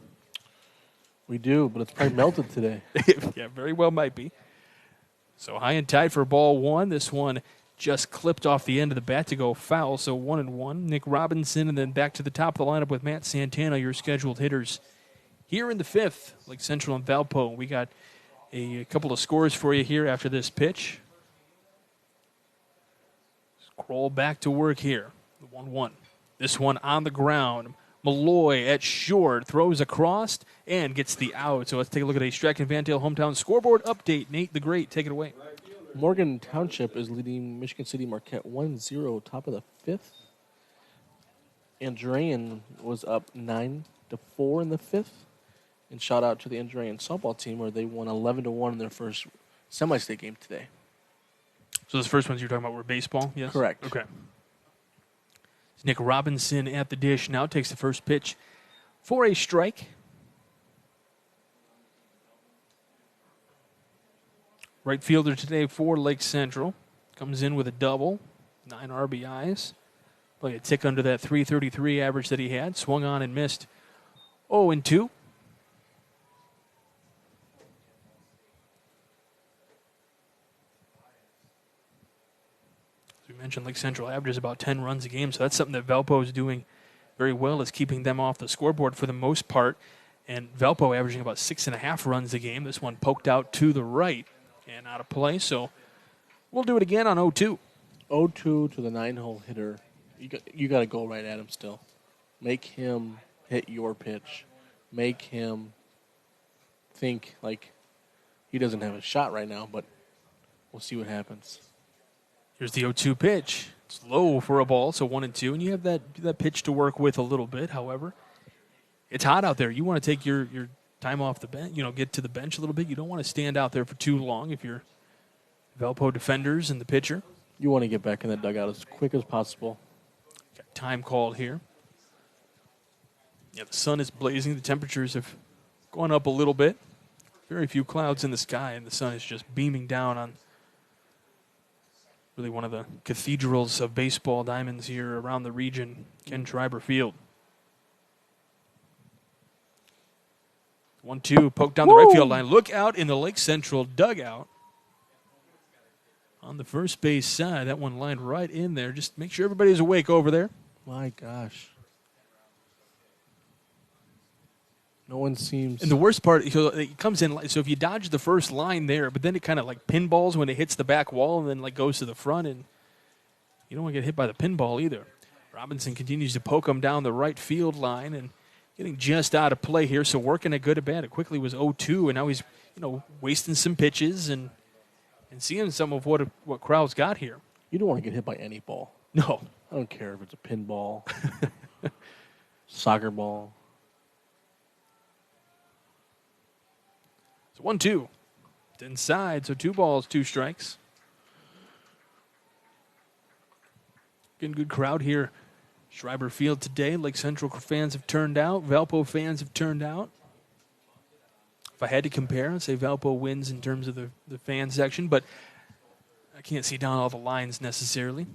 We do, but it's probably melted today. Yeah, very well might be. So high and tight for ball one. This one just clipped off the end of the bat to go foul, so 1-1. Nick Robinson, and then back to the top of the lineup with Matt Santana, your scheduled hitters. Here in the fifth, Lake Central and Valpo, we got a couple of scores for you here after this pitch. Scroll back to work here. The 1-1. This one on the ground. Malloy at short, throws across, and gets the out. So let's take a look at a Strachan Van Tail hometown scoreboard update. Nate the Great, take it away. Morgan Township is leading Michigan City Marquette 1-0, top of the fifth. Andrean was up 9-4 in the fifth. And shout out to the Andrean softball team where they won 11-1 in their first semi-state game today. So those first ones you're talking about were baseball, yes? Correct. Okay. Nick Robinson at the dish now takes the first pitch for a strike. Right fielder today for Lake Central. Comes in with a double, 9 RBIs. Probably a tick under that 333 average that he had. Swung on and missed 0-2. We mentioned Lake Central averages about 10 runs a game, so that's something that Valpo is doing very well, is keeping them off the scoreboard for the most part. And Valpo averaging about 6.5 runs a game. This one poked out to the right and out of play, so we'll do it again on 0-2. 0-2 to the 9-hole hitter. You got to go right at him still. Make him hit your pitch. Make him think like he doesn't have a shot right now, but we'll see what happens. Here's the 0-2 pitch. It's low for a ball, so 1-2, and you have that pitch to work with a little bit. However, it's hot out there. You want to take your time off the bench, get to the bench a little bit. You don't want to stand out there for too long if you're Valpo defenders and the pitcher. You want to get back in that dugout as quick as possible. Got time called here. Yeah, the sun is blazing. The temperatures have gone up a little bit. Very few clouds in the sky, and the sun is just beaming down on really one of the cathedrals of baseball diamonds here around the region, Ken Schreiber Field. 1-2, poked down the right field line. Look out in the Lake Central dugout. On the first base side, that one lined right in there. Just make sure everybody's awake over there. My gosh. No one seems... And the worst part, it comes in, so if you dodge the first line there, but then it kind of like pinballs when it hits the back wall and then like goes to the front, and you don't want to get hit by the pinball either. Robinson continues to poke him down the right field line and getting just out of play here, so working a good at bat. It quickly was 0-2, and now he's wasting some pitches and seeing some of what Crowell's got here. You don't want to get hit by any ball. No. I don't care if it's a pinball, soccer ball. It's 1-2. It's inside, so 2 balls, 2 strikes. Getting good crowd here. Schreiber Field today. Lake Central fans have turned out. Valpo fans have turned out. If I had to compare, I'd say Valpo wins in terms of the fan section, but I can't see down all the lines necessarily.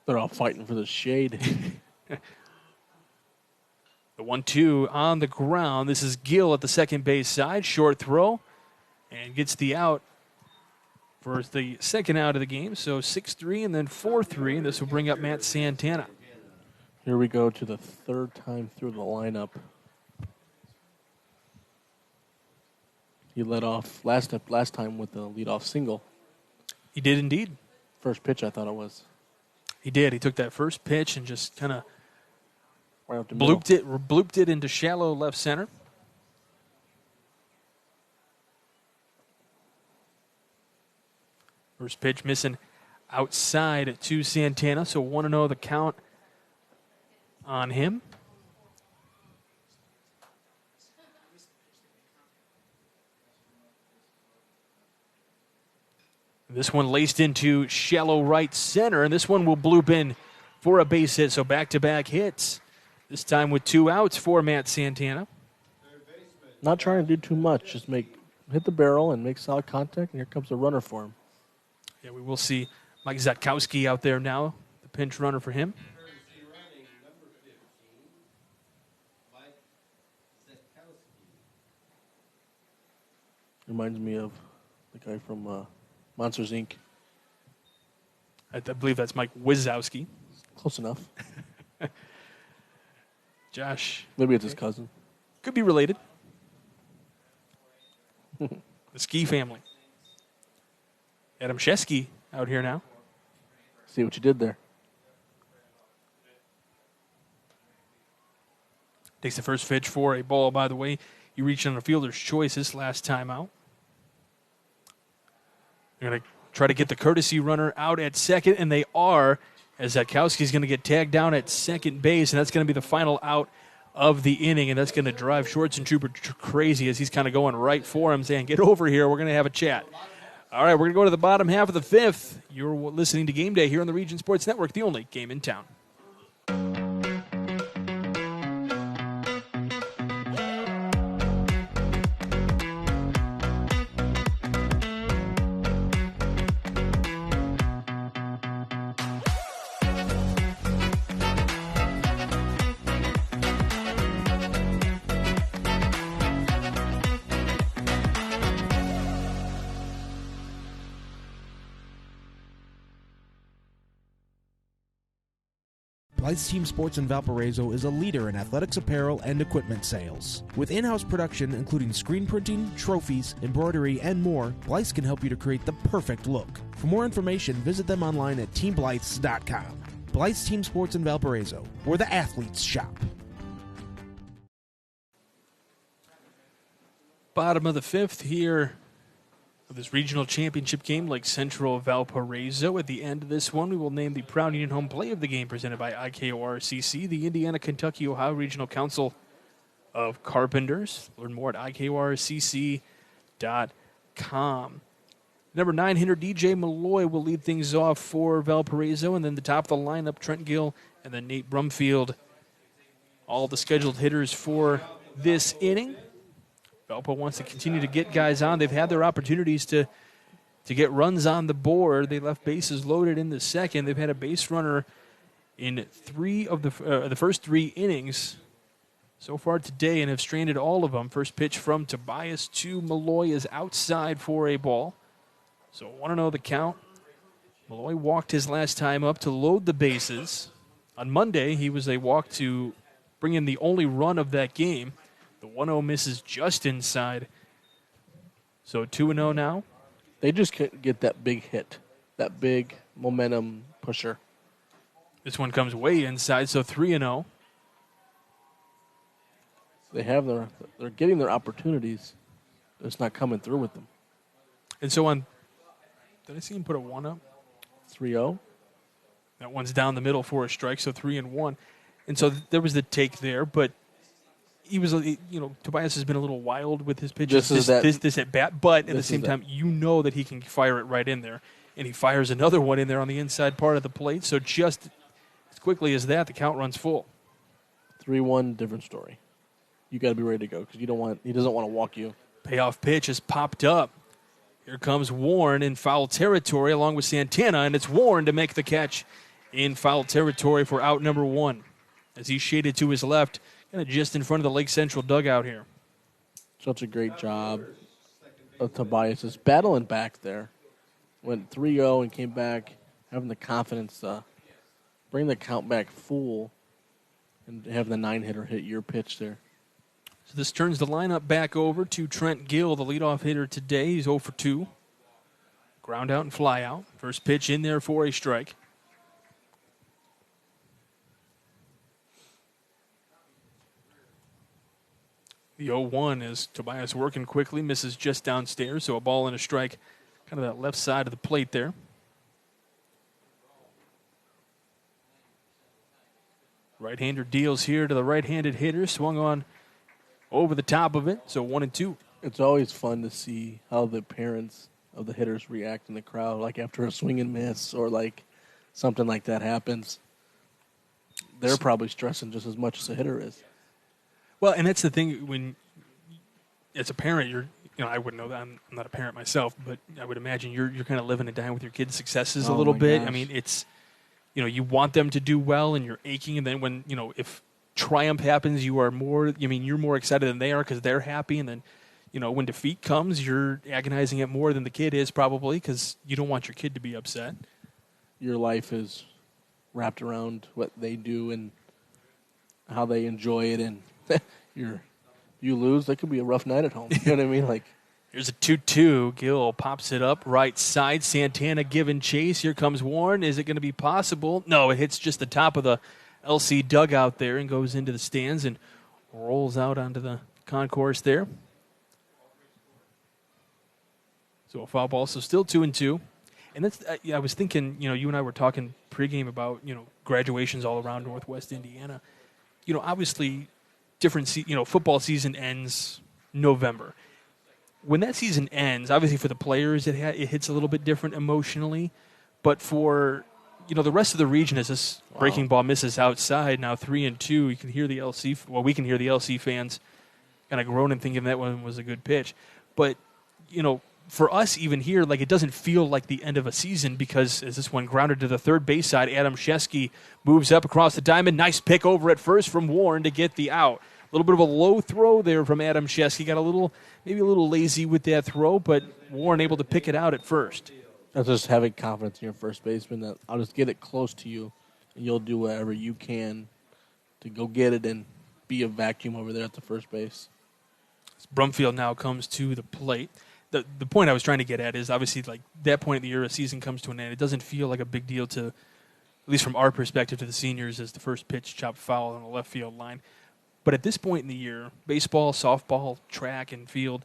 They're all fighting for the shade. The 1-2 on the ground. This is Gill at the second base side. Short throw and gets the out for the second out of the game. So 6-3 and then 4-3. This will bring up Matt Santana. Here we go to the third time through the lineup. He led off last time with the leadoff single. He did indeed. First pitch, I thought it was. He did. He took that first pitch and just kind of right blooped it into shallow left center. First pitch missing outside to Santana, so 1-0 the count on him. This one laced into shallow right center, and this one will bloop in for a base hit. So back-to-back hits, this time with 2 outs for Matt Santana. Not trying to do too much, just hit the barrel and make solid contact, and here comes the runner for him. Yeah, we will see Mike Zatkowski out there now, the pinch runner for him. Reminds me of the guy from Monsters, Inc. I believe that's Mike Wazowski. Close enough. Josh. Maybe it's his cousin. Could be related. The Ski family. Adam Shesky out here now. See what you did there. Takes the first pitch for a ball, by the way. He reached on a fielder's choice this last time out. They're going to try to get the courtesy runner out at second, and they are, as Zatkowski's going to get tagged down at second base, and that's going to be the final out of the inning, and that's going to drive Schwartz and Trooper crazy as he's kind of going right for him, saying, get over here, we're going to have a chat. All right, we're going to go to the bottom half of the fifth. You're listening to Game Day here on the Region Sports Network, the only game in town. Blythe's Team Sports in Valparaiso is a leader in athletics apparel and equipment sales. With in-house production including screen printing, trophies, embroidery, and more, Blythe's can help you to create the perfect look. For more information, visit them online at teamblythes.com. Blythe's Team Sports in Valparaiso, where the athletes shop. Bottom of the fifth here of this regional championship game, Lake Central Valparaiso. At the end of this one, we will name the Proud Union Home Play of the game presented by IKORCC, the Indiana, Kentucky, Ohio Regional Council of Carpenters. Learn more at IKORCC.com. Number 9 hitter DJ Malloy will lead things off for Valparaiso, and then the top of the lineup, Trent Gill and then Nate Brumfield. All the scheduled hitters for this inning. Valpo wants to continue to get guys on. They've had their opportunities to get runs on the board. They left bases loaded in the second. They've had a base runner in 3 of the first 3 innings so far today and have stranded all of them. First pitch from Tobias to Malloy is outside for a ball. So 1-0 the count. Malloy walked his last time up to load the bases. On Monday, he was a walk to bring in the only run of that game. The 1-0 misses just inside. So 2-0 now. They just can't get that big hit, that big momentum pusher. This one comes way inside, so 3-0. They're getting their opportunities. It's not coming through with them. And so did I see him put a 1 up? 3-0. That one's down the middle for a strike, so 3-1. And so there was the take there, but he was, Tobias has been a little wild with his pitches this at bat, but at the same time, you know that he can fire it right in there. And he fires another one in there on the inside part of the plate. So just as quickly as that, the count runs full. 3-1, different story. You got to be ready to go because he doesn't want to walk you. Payoff pitch has popped up. Here comes Warren in foul territory along with Santana, and it's Warren to make the catch in foul territory for out number 1 as he's shaded to his left, kind of just in front of the Lake Central dugout here. Such a great job of Tobias. Just battling back there. Went 3-0 and came back having the confidence to bring the count back full and have the 9-hitter hit your pitch there. So this turns the lineup back over to Trent Gill, the leadoff hitter today. He's 0 for 2. Ground out and fly out. First pitch in there for a strike. The 0-1 is Tobias working quickly, misses just downstairs, so a ball and a strike, kind of that left side of the plate there. Right-hander deals here to the right-handed hitter, swung on over the top of it, so 1-2. It's always fun to see how the parents of the hitters react in the crowd, like after a swing and miss or like something like that happens. They're probably stressing just as much as the hitter is. Well, and that's the thing when, as a parent, I wouldn't know that. I'm not a parent myself, but I would imagine you're kind of living and dying with your kids' successes a little bit. Gosh. I mean, it's, you want them to do well, and you're aching, and then when, if triumph happens, you're more excited than they are because they're happy, and then, when defeat comes, you're agonizing it more than the kid is probably because you don't want your kid to be upset. Your life is wrapped around what they do and how they enjoy it, and you lose, that could be a rough night at home. You know what I mean? Here's a 2-2. Gill pops it up right side. Santana giving chase. Here comes Warren. Is it going to be possible? No, it hits just the top of the LC dugout there and goes into the stands and rolls out onto the concourse there. So a foul ball. So still 2-2. And that's I was thinking, you and I were talking pregame about, graduations all around Northwest Indiana. Obviously different, football season ends November. When that season ends, obviously for the players, it hits a little bit different emotionally. But for, the rest of the region, as this breaking ball misses outside, now 3-2, you can hear the LC, we can hear the LC fans kind of groaning thinking that one was a good pitch. But, for us even here, it doesn't feel like the end of a season because as this one grounded to the third base side, Adam Shesky moves up across the diamond. Nice pick over at first from Warren to get the out. A little bit of a low throw there from Adam Shesky. Got maybe a little lazy with that throw, but Warren able to pick it out at first. That's just having confidence in your first baseman that I'll just get it close to you, and you'll do whatever you can to go get it and be a vacuum over there at the first base. Brumfield now comes to the plate. The point I was trying to get at is obviously that point of the year, a season comes to an end. It doesn't feel like a big deal to, at least from our perspective, to the seniors as the first pitch chopped foul on the left field line. But at this point in the year, baseball, softball, track, and field,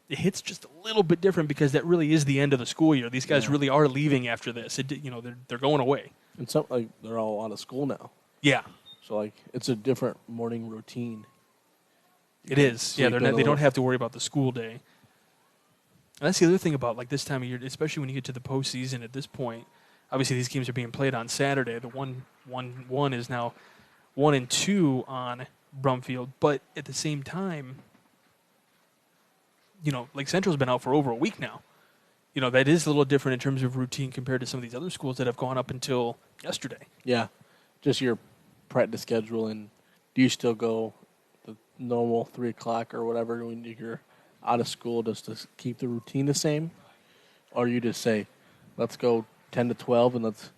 it hits just a little bit different because that really is the end of the school year. These guys really are leaving after this. They're going away. And they're all out of school now. Yeah. So it's a different morning routine. It is. Yeah, they don't have to worry about the school day. And that's the other thing about this time of year, especially when you get to the postseason at this point. Obviously, these games are being played on Saturday. The 1-1 is now 1-2 on Brumfield, but at the same time, Lake Central's been out for over a week now. That is a little different in terms of routine compared to some of these other schools that have gone up until yesterday. Yeah, just your practice schedule, and do you still go the normal 3 o'clock or whatever when you're out of school just to keep the routine the same? Or you just say, let's go 10 to 12 and let's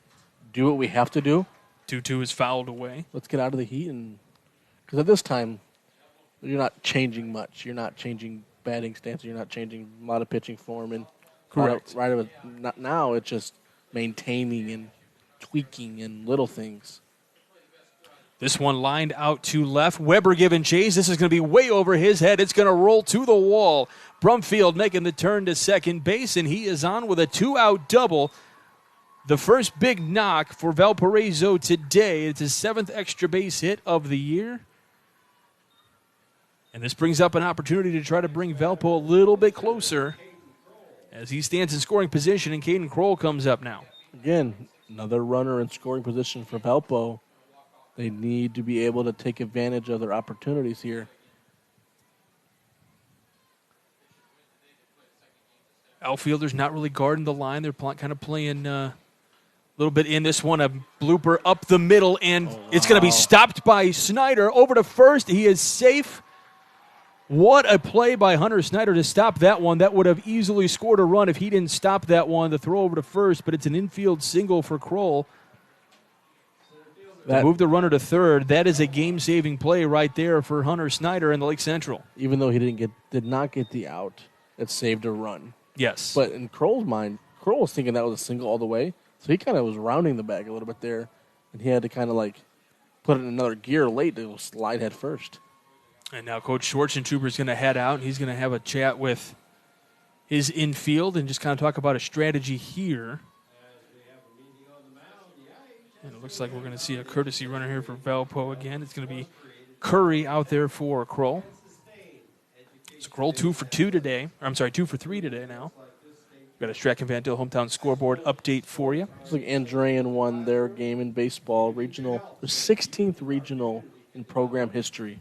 do what we have to do? 2-2 is fouled away. Let's get out of the heat. Because at this time, you're not changing much. You're not changing batting stance. You're not changing a lot of pitching form. And correct. Not now, it's just maintaining and tweaking and little things. This one lined out to left. Weber giving chase. This is going to be way over his head. It's going to roll to the wall. Brumfield making the turn to second base, and he is on with a 2-out double. the first big knock for Valparaiso today. It's his 7th extra base hit of the year. And this brings up an opportunity to try to bring Valpo a little bit closer as he stands in scoring position, and Caden Kroll comes up now. Again, another runner in scoring position for Valpo. They need to be able to take advantage of their opportunities here. Outfielders not really guarding the line. They're kind of playing a little bit in this one. A blooper up the middle, and it's going to be stopped by Snyder. Over to first. He is safe. What a play by Hunter Snyder to stop that one. That would have easily scored a run if he didn't stop that one. The throw over to first, but it's an infield single for Kroll. To move the runner to third, that is a game-saving play right there for Hunter Snyder in the Lake Central. Even though he did not get the out, it saved a run. Yes. But in Kroll's mind, Kroll was thinking that was a single all the way, so he kind of was rounding the bag a little bit there, and he had to kind of like put it in another gear late to slide head first. And now Coach Schwarzentuber is going to head out, and he's going to have a chat with his infield and just kind of talk about a strategy here. And it looks like we're going to see a courtesy runner here for Valpo again. It's going to be Curry out there for Kroll. So Kroll 2 for 3 today now. Got a Strachan Van Til hometown scoreboard update for you. Looks like Andrean won their game in baseball, regional, the 16th regional in program history.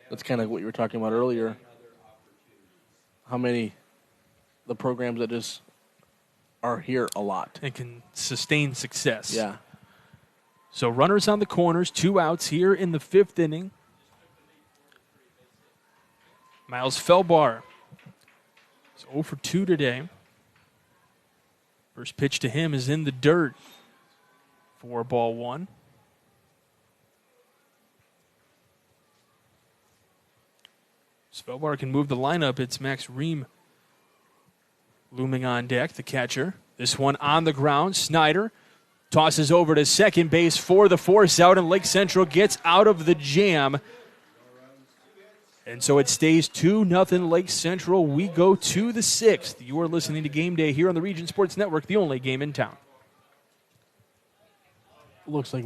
That's kind of what you were talking about earlier. How many the programs that just are here a lot. And can sustain success. Yeah. So runners on the corners, 2 outs here in the 5th inning. Miles Felbar is 0 for 2 today. First pitch to him is in the dirt. 4-1. Felbar can move the lineup. It's Max Ream looming on deck, the catcher. This one on the ground. Snyder tosses over to second base for the force out, and Lake Central gets out of the jam. And so it stays 2-0 Lake Central. We go to the 6th. You are listening to Game Day here on the Region Sports Network, the only game in town. Looks like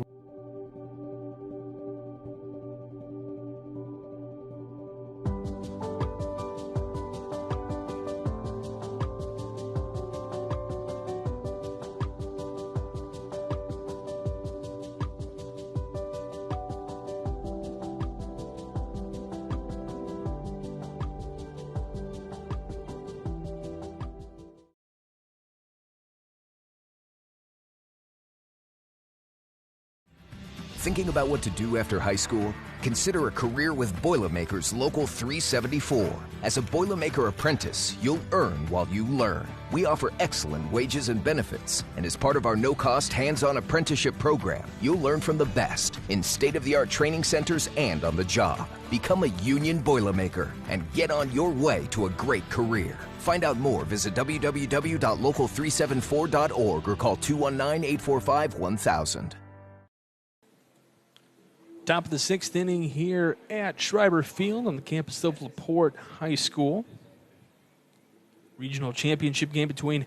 Thinking about what to do after high school? Consider a career with Boilermakers Local 374. As a Boilermaker apprentice, you'll earn while you learn. We offer excellent wages and benefits, and as part of our no-cost hands-on apprenticeship program, you'll learn from the best in state-of-the-art training centers and on the job. Become a union Boilermaker and get on your way to a great career. Find out more, visit www.local374.org or call 219-845-1000. Top of the 6th inning here at Schreiber Field on the campus of LaPorte High School. Regional championship game between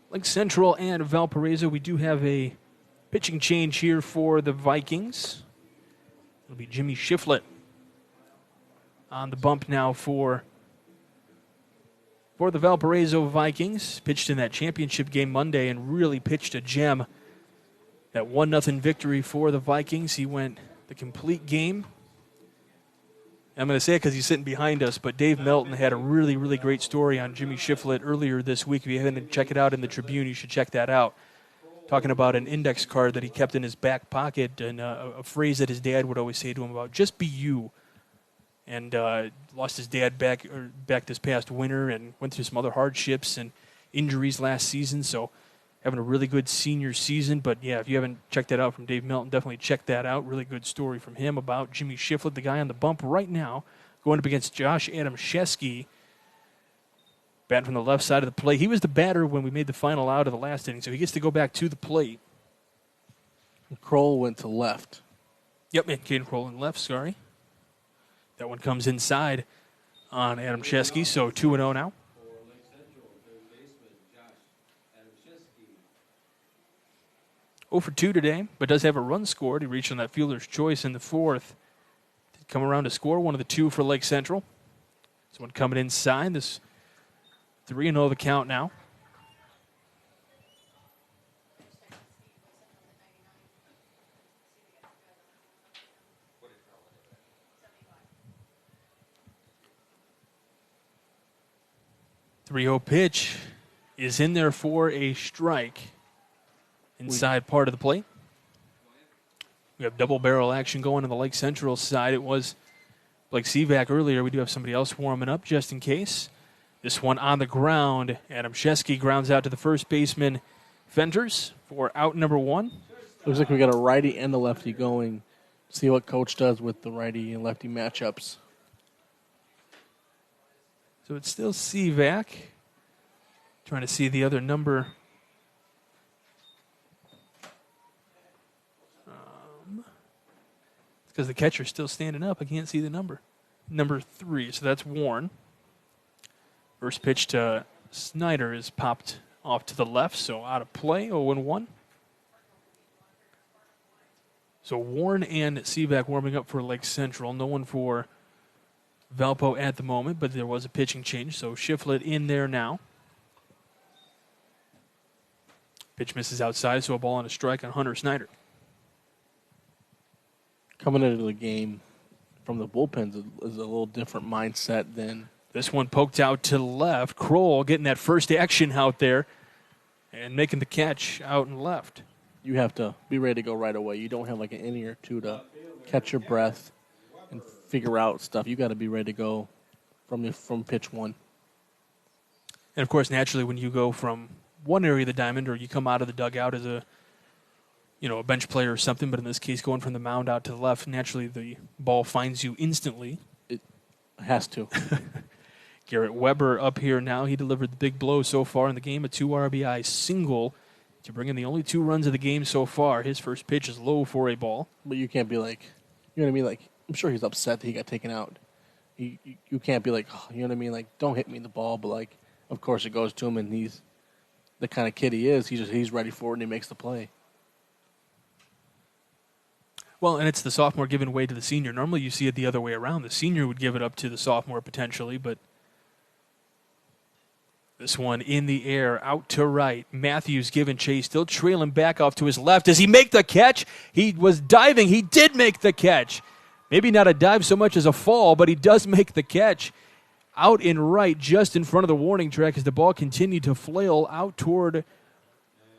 Lake Central and Valparaiso. We do have a pitching change here for the Vikings. It'll be Jimmy Shiflett on the bump now for the Valparaiso Vikings. Pitched in that championship game Monday and really pitched a gem. That 1-0 victory for the Vikings. He went the complete game. I'm going to say it because he's sitting behind us, but Dave Melton had a really, really great story on Jimmy Shiflett earlier this week. If you haven't checked it out in the Tribune, you should check that out. Talking about an index card that he kept in his back pocket and a phrase that his dad would always say to him about, just be you. And lost his dad back this past winter and went through some other hardships and injuries last season, so having a really good senior season. But, yeah, if you haven't checked that out from Dave Melton, definitely check that out. Really good story from him about Jimmy Shiflett, the guy on the bump right now, going up against Josh Adamszewski. Batting from the left side of the plate. He was the batter when we made the final out of the last inning, so he gets to go back to the plate. Kroll went to left. Yep, and Caden Kroll in left, sorry. That one comes inside on Adamszewski, so 2-0 now. 0 for 2 today, but does have a run scored. He reached on that fielder's choice in the fourth. Did come around to score one of the two for Lake Central. This one coming inside. This 3-0 the count now. .30 pitch is in there for a strike inside part of the plate. We have double barrel action going on the Lake Central side. It was Blake Sivak earlier. We do have somebody else warming up just in case. This one on the ground. Adam Shesky grounds out to the first baseman, Fenders, for out number 1. Looks like we got a righty and a lefty going. See what coach does with the righty and lefty matchups. So it's still Sivak. Trying to see the other number. It's because the catcher's still standing up. I can't see the number. Number 3, so that's Warren. First pitch to Snyder is popped off to the left, so out of play, 0-1. So Warren and Sivak warming up for Lake Central. No one for Valpo at the moment, but there was a pitching change, so Shiflett in there now. Pitch misses outside, so a ball and a strike on Hunter Snyder. Coming into the game from the bullpens is a little different mindset than... This one poked out to the left. Kroll getting that first action out there and making the catch out and left. You have to be ready to go right away. You don't have like an inning or two to catch your breath and figure out stuff. You got to be ready to go from pitch 1. And, of course, naturally, when you go from one area of the diamond or you come out of the dugout as a bench player or something, but in this case going from the mound out to the left, naturally the ball finds you instantly. It has to. Garrett Weber up here now. He delivered the big blow so far in the game, a 2 RBI single to bring in the only 2 runs of the game so far. His first pitch is low for a ball. But you can't be like, you know what I mean? Like, I'm sure he's upset that he got taken out. You can't be like, oh, you know what I mean? Like, don't hit me in the ball. But, like, of course it goes to him, and he's the kind of kid he is. He's ready for it, and he makes the play. Well, and it's the sophomore giving way to the senior. Normally you see it the other way around. The senior would give it up to the sophomore potentially, but this one in the air, out to right. Matthews giving chase, still trailing back off to his left. Does he make the catch? He was diving. He did make the catch. Maybe not a dive so much as a fall, but he does make the catch. Out in right, just in front of the warning track as the ball continued to flail out toward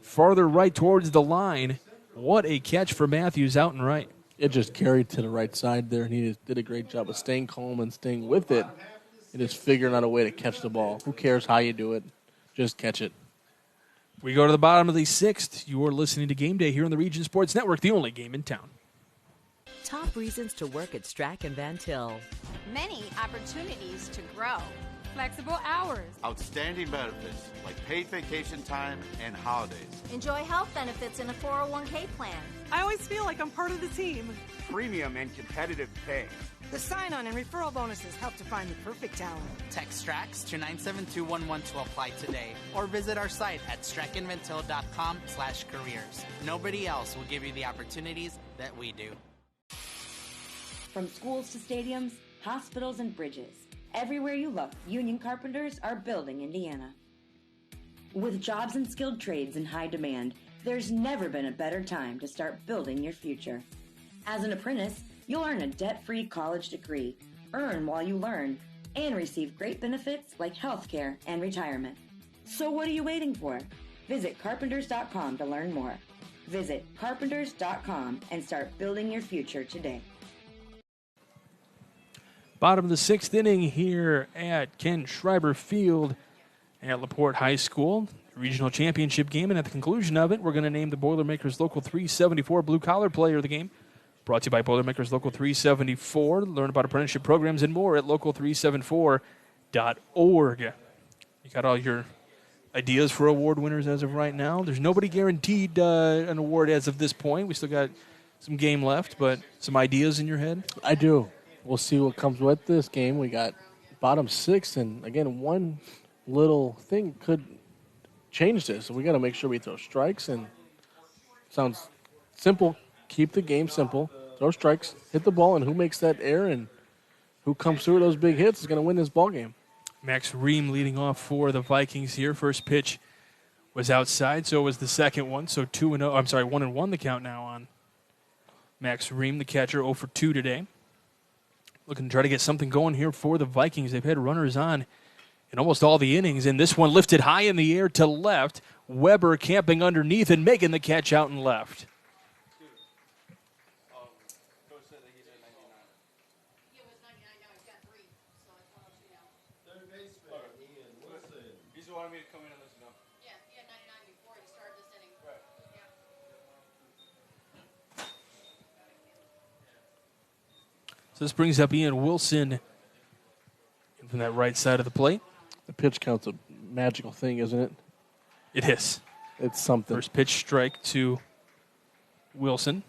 farther right towards the line. What a catch for Matthews out and right. It just carried to the right side there, and he just did a great job of staying calm and staying with it and just figuring out a way to catch the ball. Who cares how you do it? Just catch it. We go to the bottom of the 6th. You are listening to Game Day here on the Region Sports Network, the only game in town. Top reasons to work at Strack and Van Til. Many opportunities to grow. Flexible hours. Outstanding benefits like paid vacation time and holidays. Enjoy health benefits in a 401k plan. I always feel like I'm part of the team. Premium and competitive pay. The sign-on and referral bonuses help to find the perfect talent. Text STRAX to 97211 to apply today, or visit our site at strackandventil.com/careers. Nobody else will give you the opportunities that we do. From schools to stadiums, hospitals, and bridges, everywhere you look, union carpenters are building Indiana. With jobs and skilled trades in high demand, there's never been a better time to start building your future. As an apprentice, you'll earn a debt-free college degree, earn while you learn, and receive great benefits like health care and retirement. So what are you waiting for? Visit carpenters.com to learn more. Visit carpenters.com and start building your future today. Bottom of the 6th inning here at Ken Schreiber Field at LaPorte High School. Regional championship game, and at the conclusion of it, we're going to name the Boilermakers Local 374 Blue Collar Player of the Game. Brought to you by Boilermakers Local 374. Learn about apprenticeship programs and more at local374.org. You got all your ideas for award winners as of right now? There's nobody guaranteed an award as of this point. We still got some game left, but some ideas in your head? I do. We'll see what comes with this game. We got bottom 6, and again, one little thing could change this. So we got to make sure we throw strikes and Sounds simple. Keep the game simple. Throw strikes, hit the ball, and who makes that error and who comes through those big hits is going to win this ball game. Max Ream leading off for the Vikings here. First pitch was outside, so was the second one. So 2-0. I'm sorry, 1-1 the count now on Max Ream, the catcher, 0 for 2 today. Looking to try to get something going here for the Vikings. They've had runners on in almost all the innings, and this one lifted high in the air to left. Weber camping underneath and making the catch out and left. So this brings up Ian Wilson from that right side of the plate. The pitch count's a magical thing, isn't it? It is. It's something. First pitch strike to Wilson.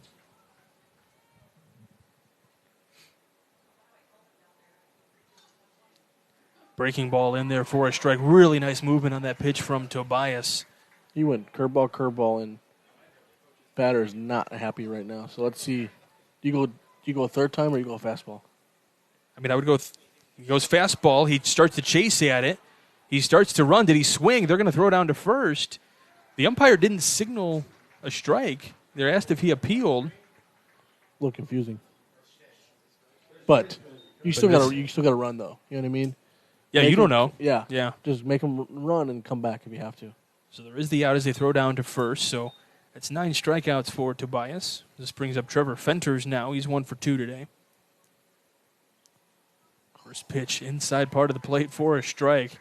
Breaking ball in there for a strike. Really nice movement on that pitch from Tobias. He went curveball, and batter's not happy right now. So let's see. Do you go third time or you go fastball? I mean, I would go. He goes fastball. He starts to chase at it. He starts to run. Did he swing? They're going to throw down to first. The umpire didn't signal a strike. They're asked if he appealed. A little confusing. But you still got to run though. You know what I mean? Yeah, you don't know. Yeah. Yeah. Just make him run and come back if you have to. So there is the out as they throw down to first. So that's 9 strikeouts for Tobias. This brings up Trevor Fenters now. He's 1 for 2 today. First pitch inside part of the plate for a strike.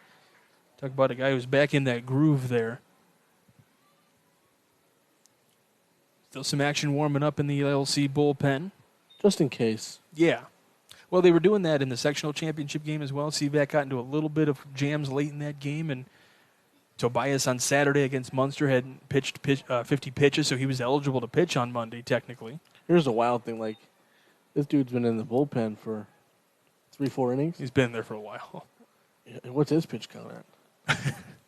Talk about a guy who's back in that groove there. Still some action warming up in the LC bullpen. Just in case. Yeah. Well, they were doing that in the sectional championship game as well. Seaback got into a little bit of jams late in that game, and Tobias on Saturday against Munster had pitched 50 pitches, so he was eligible to pitch on Monday, technically. Here's a wild thing. Like, this dude's been in the bullpen for 3-4 innings. He's been there for a while. What's his pitch count at?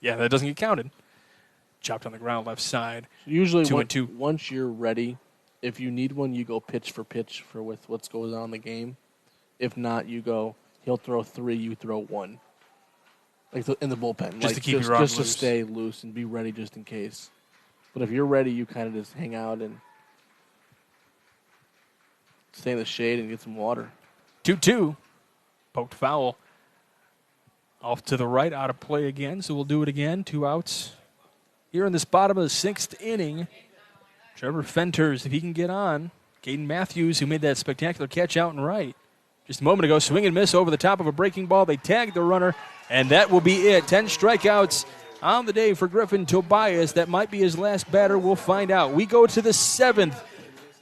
Yeah, that doesn't get counted. Chopped on the ground left side. Usually 2-2. Once you're ready, if you need one, you go pitch for with what's going on in the game. If not, you go, he'll throw 3, you throw 1. Like in the bullpen. Just to keep your arm loose. Just to stay loose and be ready just in case. But if you're ready, you kind of just hang out and stay in the shade and get some water. 2-2. Poked foul. Off to the right, out of play again, so we'll do it again. 2 outs. Here in this bottom of the 6th inning, Trevor Fenters, if he can get on. Caden Matthews, who made that spectacular catch out and right. Just a moment ago, swing and miss over the top of a breaking ball. They tagged the runner, and that will be it. 10 strikeouts on the day for Griffin Tobias. That might be his last batter. We'll find out. We go to the 7th.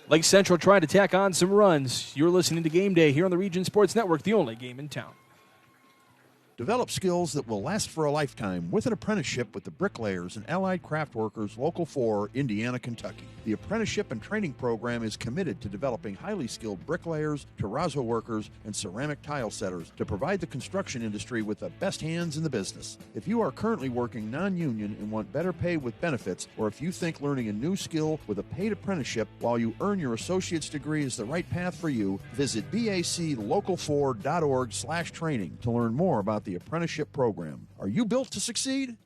Lake Central trying to tack on some runs. You're listening to Game Day here on the Region Sports Network, the only game in town. Develop skills that will last for a lifetime with an apprenticeship with the Bricklayers and Allied Craft Workers Local 4, Indiana, Kentucky. The apprenticeship and training program is committed to developing highly skilled bricklayers, terrazzo workers, and ceramic tile setters to provide the construction industry with the best hands in the business. If you are currently working non-union and want better pay with benefits, or if you think learning a new skill with a paid apprenticeship while you earn your associate's degree is the right path for you, visit baclocal4.org/training to learn more about the apprenticeship program. Are you built to succeed?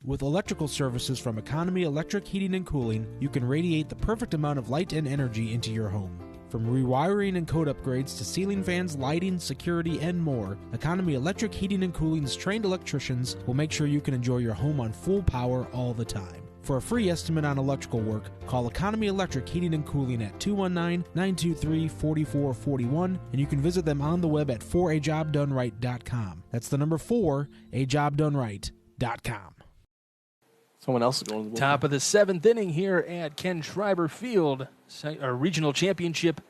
With electrical services from Economy Electric Heating and Cooling, you can radiate the perfect amount of light and energy into your home. From rewiring and code upgrades to ceiling fans, lighting, security, and more, Economy Electric Heating and Cooling's trained electricians will make sure you can enjoy your home on full power all the time. For a free estimate on electrical work, call Economy Electric Heating and Cooling at 219-923-4441, and you can visit them on the web at 4ajobdoneright.com. That's the number 4ajobdoneright.com. Someone else is going to the bullpen. Top of the 7th inning here at Ken Schreiber Field, a regional championship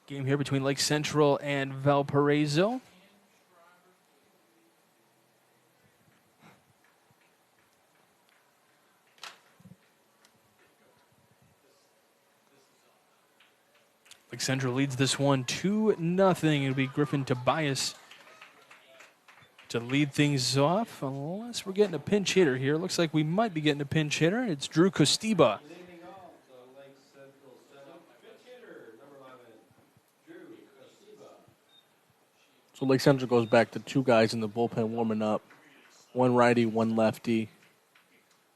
game here between Lake Central and Valparaiso. Lake Central leads this one 2-0. It'll be Griffin Tobias to lead things off, unless we're getting a pinch hitter here. Looks like we might be getting a pinch hitter. It's Drew Costiba. So Lake Central goes back to 2 guys in the bullpen warming up. 1 righty, 1 lefty.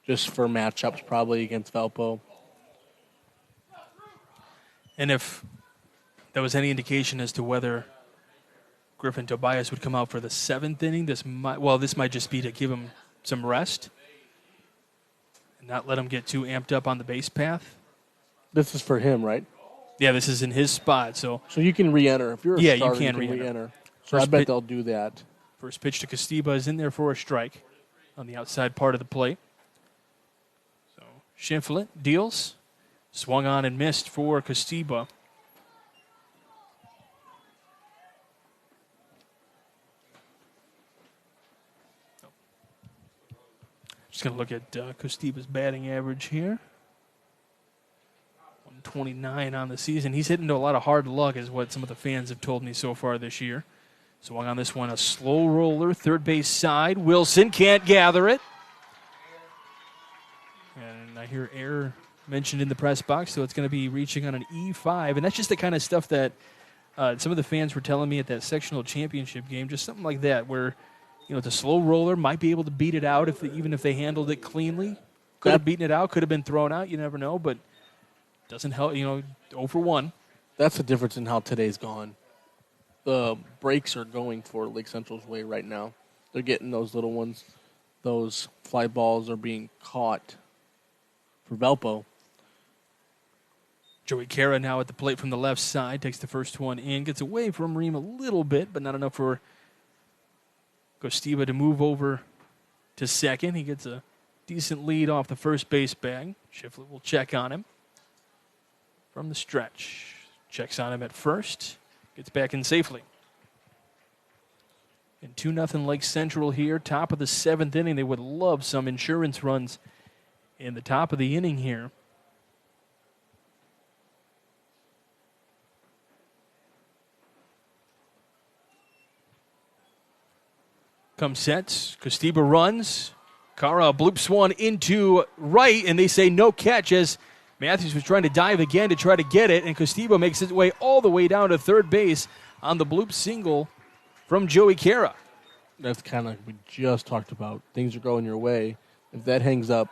Just for matchups probably against Valpo. And if there was any indication as to whether Griffin Tobias would come out for the 7th inning, this might just be to give him some rest and not let him get too amped up on the base path. This is for him, right? Yeah, this is in his spot. So you can re-enter. If you're a starter, you can re-enter. So I bet they'll do that. First pitch to Costiba is in there for a strike on the outside part of the plate. So Schimpflet deals. Swung on and missed for Costiba. Just going to look at Costiba's batting average here. 129 on the season. He's hitting to a lot of hard luck is what some of the fans have told me so far this year. Swung on this one, a slow roller, third base side. Wilson can't gather it. And I hear error mentioned in the press box, so it's going to be reaching on an E5. And that's just the kind of stuff that some of the fans were telling me at that sectional championship game, just something like that, where it's a slow roller, might be able to beat it out even if they handled it cleanly. Could have beaten it out, could have been thrown out, you never know, but doesn't help, 0 for 1. That's the difference in how today's gone. The breaks are going for Lake Central's way right now. They're getting those little ones. Those fly balls are being caught for Valpo. Joey Cara now at the plate from the left side. Takes the first one in. Gets away from Ream a little bit, but not enough for Costiba to move over to second. He gets a decent lead off the first base bag. Schimpflet will check on him from the stretch. Checks on him at first. Gets back in safely. And 2-0 Lake Central here. Top of the 7th inning. They would love some insurance runs in the top of the inning here. Comes sets. Costiba runs. Cara bloops one into right, and they say no catch as Matthews was trying to dive again to try to get it, and Costiba makes his way all the way down to third base on the bloop single from Joey Cara. That's kind of like we just talked about. Things are going your way. If that hangs up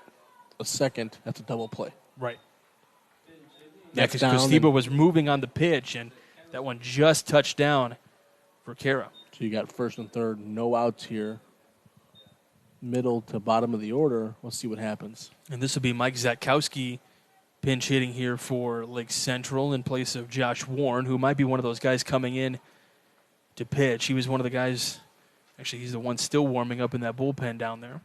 a second, that's a double play. Right. Yeah, because Costiba was moving on the pitch, and that one just touched down for Cara. So you got first and third, no outs here. Middle to bottom of the order. Let's see what happens. And this will be Mike Zatkowski pinch hitting here for Lake Central in place of Josh Warren, who might be one of those guys coming in to pitch. He was one of the guys, actually he's the one still warming up in that bullpen down there.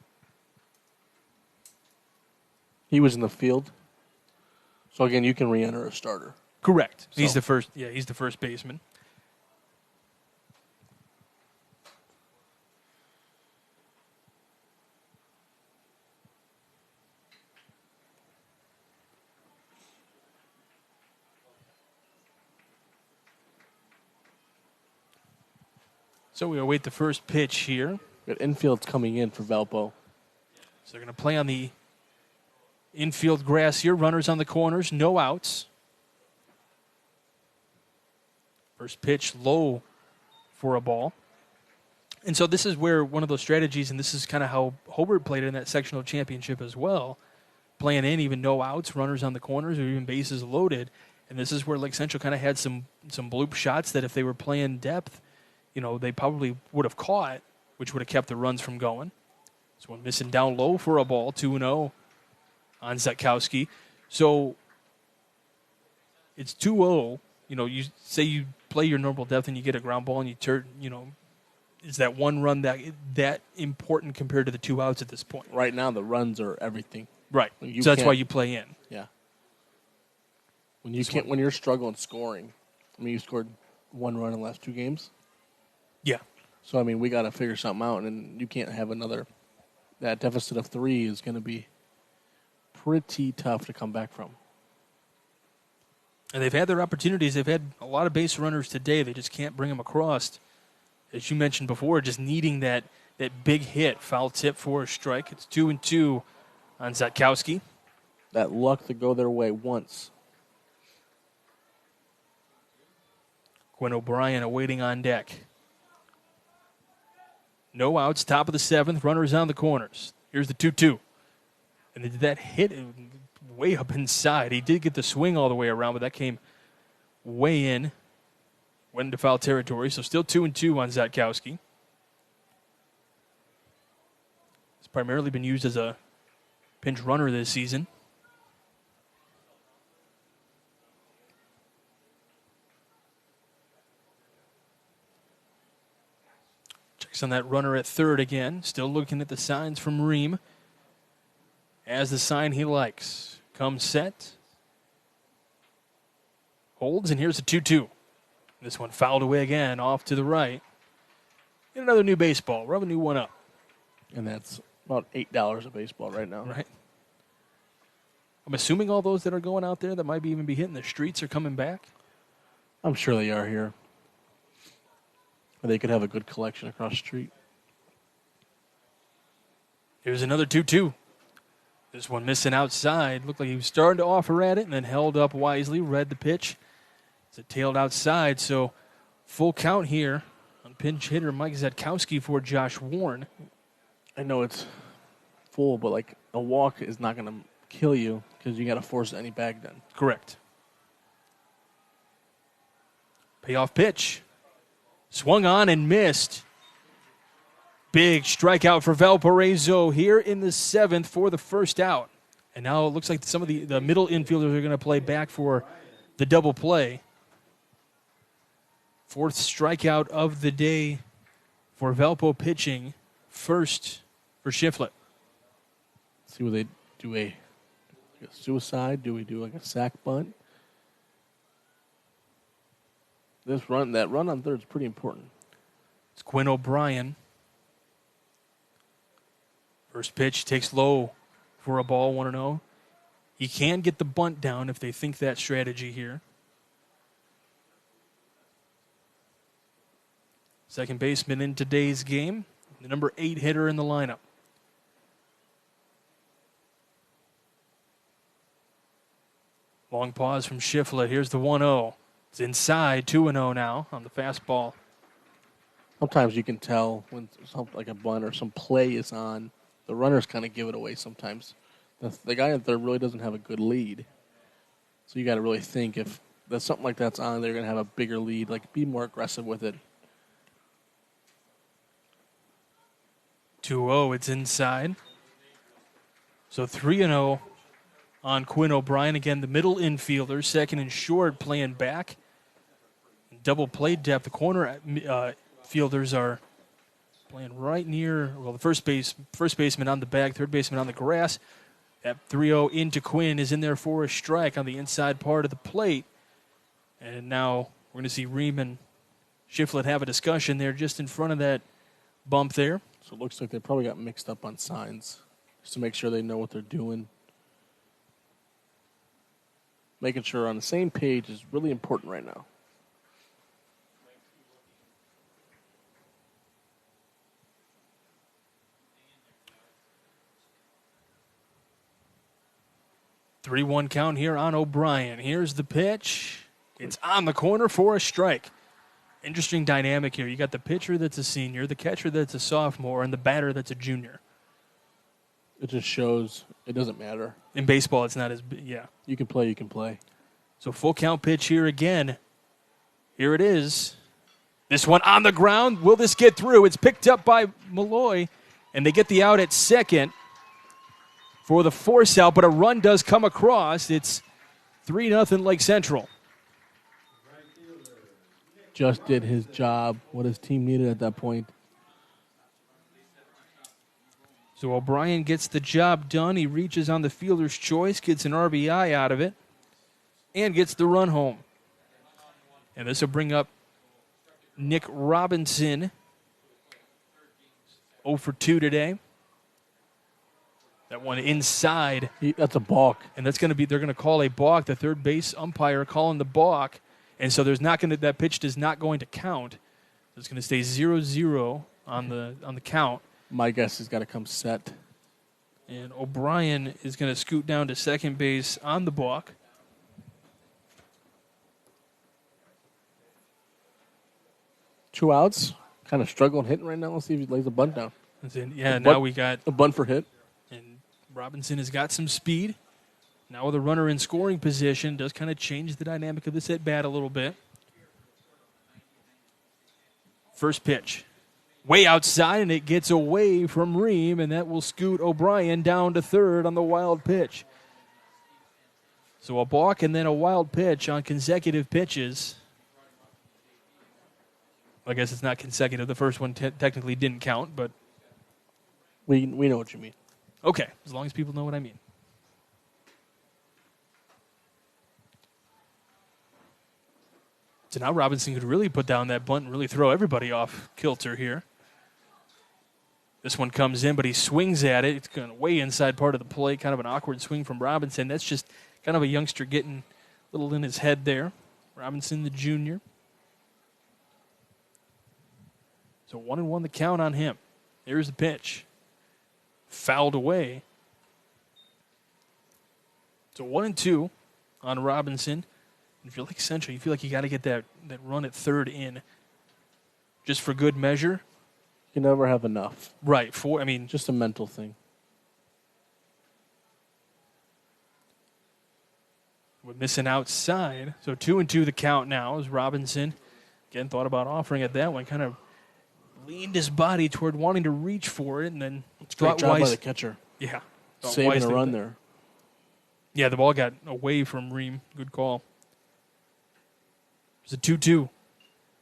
He was in the field. So again, you can re-enter a starter. Correct. So. He's the first baseman. So we await the first pitch here. But infield's coming in for Valpo. So they're going to play on the infield grass here. Runners on the corners, no outs. First pitch low for a ball. And so this is where one of those strategies, and this is kind of how Hobart played in that sectional championship as well, playing in even no outs, runners on the corners, or even bases loaded. And this is where Lake Central kind of had some bloop shots that if they were playing depth, they probably would have caught, which would have kept the runs from going. This one missing down low for a ball, 2-0 on Zatkowski. So it's 2-0. You say you play your normal depth and you get a ground ball and you turn, is that one run that important compared to the 2 outs at this point? Right now, the runs are everything. Right. So that's why you play in. Yeah. When you're struggling scoring, you scored 1 run in the last 2 games. Yeah. So, we got to figure something out, and you can't have another. That deficit of 3 is going to be pretty tough to come back from. And they've had their opportunities. They've had a lot of base runners today. They just can't bring them across. As you mentioned before, just needing that that big hit. Foul tip for a strike. It's 2-2 on Zatkowski. That luck to go their way once. Quinn O'Brien awaiting on deck. No outs, top of the 7th, runners on the corners. Here's the 2-2. And that hit way up inside. He did get the swing all the way around, but that came way in. Went into foul territory, so still 2-2 on Zatkowski. He's primarily been used as a pinch runner this season. Checks on that runner at third again. Still looking at the signs from Ream. As the sign he likes. Comes set. Holds, and here's a 2-2. This one fouled away again, off to the right. Get another new baseball. Rub a new one up. And that's about $8 a baseball right now. Right. I'm assuming all those that are going out there that might even be hitting the streets are coming back. I'm sure they are here. Or they could have a good collection across the street. Here's another 2-2. This one missing outside. Looked like he was starting to offer at it and then held up wisely, read the pitch. As it tailed outside, so full count here on pinch hitter Mike Zatkowski for Josh Warren. I know it's full, but like a walk is not going to kill you because you got to force any bag done. Correct. Payoff pitch. Swung on and missed. Big strikeout for Valparaiso here in the 7th for the first out. And now it looks like some of the middle infielders are going to play back for the double play. 4th strikeout of the day for Valpo pitching. First for Shiflett. See what they do a suicide? Do we do like a sack bunt? That run on third is pretty important. It's Quinn O'Brien. First pitch takes low for a ball, 1-0. He can get the bunt down if they think that strategy here. Second baseman in today's game, the number 8 hitter in the lineup. Long pause from Shiflett. Here's the 1-0. It's inside, 2-0 now on the fastball. Sometimes you can tell when something like a bunt or some play is on. The runners kind of give it away sometimes. The guy in third really doesn't have a good lead. So you got to really think if there's something like that's on, they're going to have a bigger lead. Like, be more aggressive with it. 2-0, it's inside. So 3-0 on Quinn O'Brien. Again, the middle infielder, second and short, playing back. Double play depth. The corner fielders are playing right near, well, the first baseman on the bag, third baseman on the grass. That 3-0 into Quinn is in there for a strike on the inside part of the plate. And now we're going to see Ream and Shiflett have a discussion there just in front of that bump there. So it looks like they probably got mixed up on signs just to make sure they know what they're doing. Making sure on the same page is really important right now. Three-one count here on O'Brien. Here's the pitch. It's on the corner for a strike. Interesting dynamic here. You got the pitcher that's a senior, the catcher that's a sophomore, and the batter that's a junior. It just shows it doesn't matter. In baseball, it's not as big. Yeah. You can play, you can play. So full count pitch here again. Here it is. This one on the ground. Will this get through? It's picked up by Malloy, and they get the out at second for the force out, but a run does come across. It's 3-0 Lake Central. Just did his job, what his team needed at that point. So O'Brien gets the job done. He reaches on the fielder's choice, gets an RBI out of it, and gets the run home. And this will bring up Nick Robinson, 0 for 2 today. That one inside. That's a balk. And that's going to be, they're going to call a balk. The third base umpire calling the balk. And so there's not going to, that pitch is not going to count. It's going to stay 0-0 on the count. My guess is got to come set. And O'Brien is going to scoot down to second base on the balk. Two outs. Kind of struggling hitting right now. Let's see if he lays a bunt down. Now we got a bunt for hit. And Robinson has got some speed. Now with a runner in scoring position, does kind of change the dynamic of this at-bat a little bit. First pitch. Way outside, and it gets away from Ream, and that will scoot O'Brien down to third on the wild pitch. So a balk and then a wild pitch on consecutive pitches. I guess it's not consecutive. The first one technically didn't count, but... We know what you mean. Okay, as long as people know what I mean. So now Robinson could really put down that bunt and really throw everybody off kilter here. This one comes in, but he swings at it. It's going way inside part of the plate. Kind of an awkward swing from Robinson. That's just kind of a youngster getting a little in his head there. Robinson, the junior. So 1-1 the count on him. Here's the pitch. Fouled away. So 1-2 on Robinson. If you're like Central, you feel like you got to get that run at third in just for good measure. You never have enough. Right. Just a mental thing. We're missing outside. So 2-2 the count now as Robinson, again, thought about offering at that one. Kind of leaned his body toward wanting to reach for it, and then great job by the catcher. Yeah. Saving a run there. Yeah, the ball got away from Ream. Good call. It's a 2-2.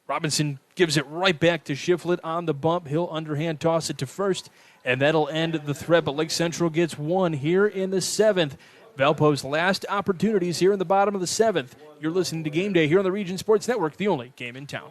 Robinson gives it right back to Shiflett on the bump. He'll underhand toss it to first, and that'll end the threat. But Lake Central gets one here in the seventh. Valpo's last opportunities here in the bottom of the seventh. You're listening to Game Day here on the Region Sports Network, the only game in town.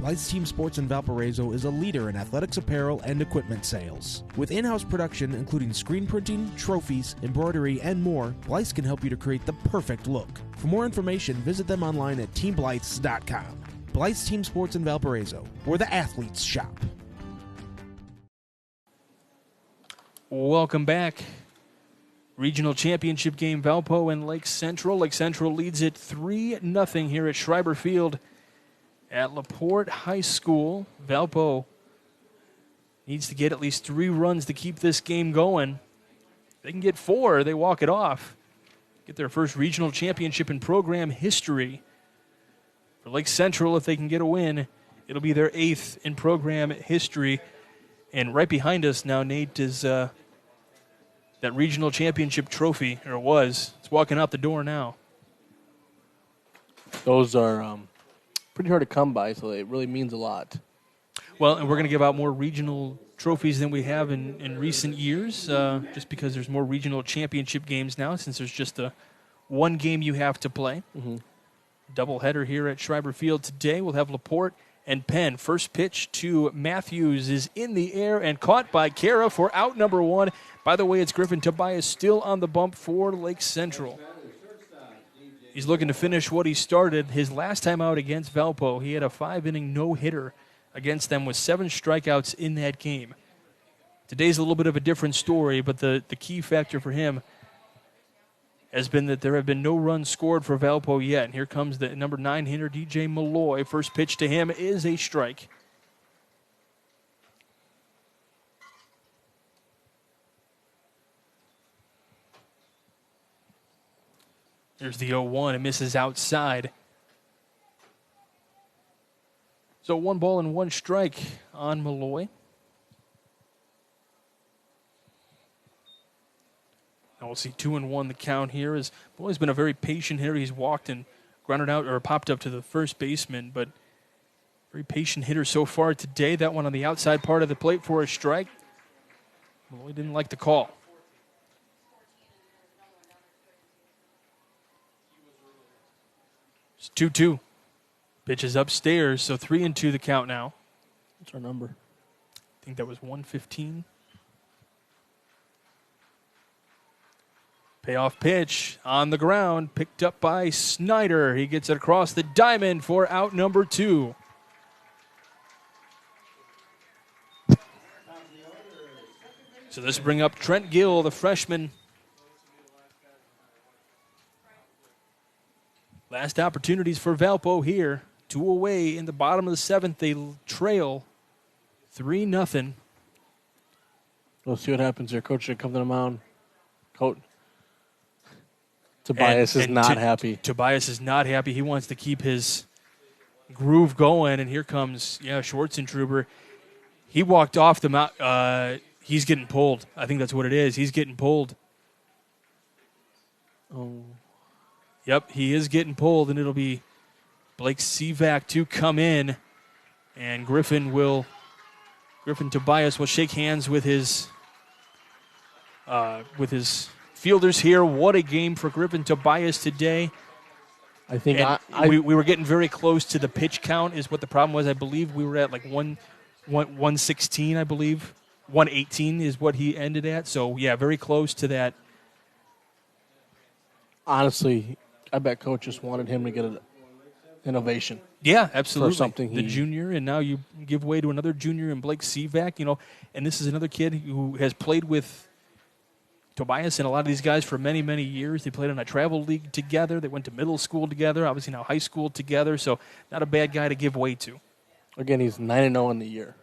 Blythe's Team Sports in Valparaiso is a leader in athletics apparel and equipment sales. With in-house production including screen printing, trophies, embroidery, and more, Blythe's can help you to create the perfect look. For more information, visit them online at teamblythes.com. Blythe's Team Sports in Valparaiso, where the athletes shop. Welcome back. Regional championship game, Valpo and Lake Central. Lake Central leads it 3-0 here at Schreiber Field at LaPorte High School. Valpo needs to get at least 3 runs to keep this game going. If they can get 4, they walk it off. Get their first regional championship in program history. For Lake Central, if they can get a win, it'll be their 8th in program history. And right behind us now, Nate, is that regional championship trophy, or it was. It's walking out the door now. Those are pretty hard to come by, so it really means a lot. Well, and we're going to give out more regional trophies than we have in recent years, just because there's more regional championship games now, since there's just one game you have to play. Mm-hmm. Doubleheader here at Schreiber Field today. We'll have LaPorte and Penn. First pitch to Matthews is in the air and caught by Kara for out number 1. By the way, it's Griffin Tobias still on the bump for Lake Central. He's looking to finish what he started his last time out against Valpo. He had a 5-inning no-hitter against them with 7 strikeouts in that game. Today's a little bit of a different story, but the key factor for him has been that there have been no runs scored for Valpo yet. And here comes the number 9 hitter, DJ Malloy. First pitch to him is a strike. There's the 0-1. It misses outside. So 1 ball and 1 strike on Malloy. Now we'll see 2-1 the count here. As Malloy's been a very patient hitter. He's walked and grounded out or popped up to the first baseman, but Very patient hitter so far today. That one on the outside part of the plate for a strike. Malloy didn't like the call. It's 2-2. Pitch is upstairs, so 3-2 the count now. What's our number? I think that was 115. Payoff pitch on the ground, picked up by Snyder. He gets it across the diamond for out number 2. So this will bring up Trent Gill, the freshman. Last opportunities for Valpo here. 2 away in the bottom of the 7th. They trail 3-0. We'll see what happens here. Coach should come to the mound. Coach. Tobias is not happy. Tobias is not happy. He wants to keep his groove going, and here comes, Schwartzentruber. He walked off the mound. He's getting pulled. I think that's what it is. He's getting pulled. Oh. Yep, he is getting pulled, and it'll be Blake Sivak to come in, and Griffin Tobias will shake hands with his fielders here. What a game for Griffin Tobias today. I think we were getting very close to the pitch count is what the problem was. I believe we were at like 116, I believe. 118 is what he ended at. So, yeah, very close to that. Honestly, I bet Coach just wanted him to get an innovation. Yeah, absolutely. For something the junior, and now you give way to another junior in Blake Sivak, and this is another kid who has played with Tobias and a lot of these guys for many, many years. They played in a travel league together. They went to middle school together, obviously now high school together, so not a bad guy to give way to. Again, he's 9-0 in the year.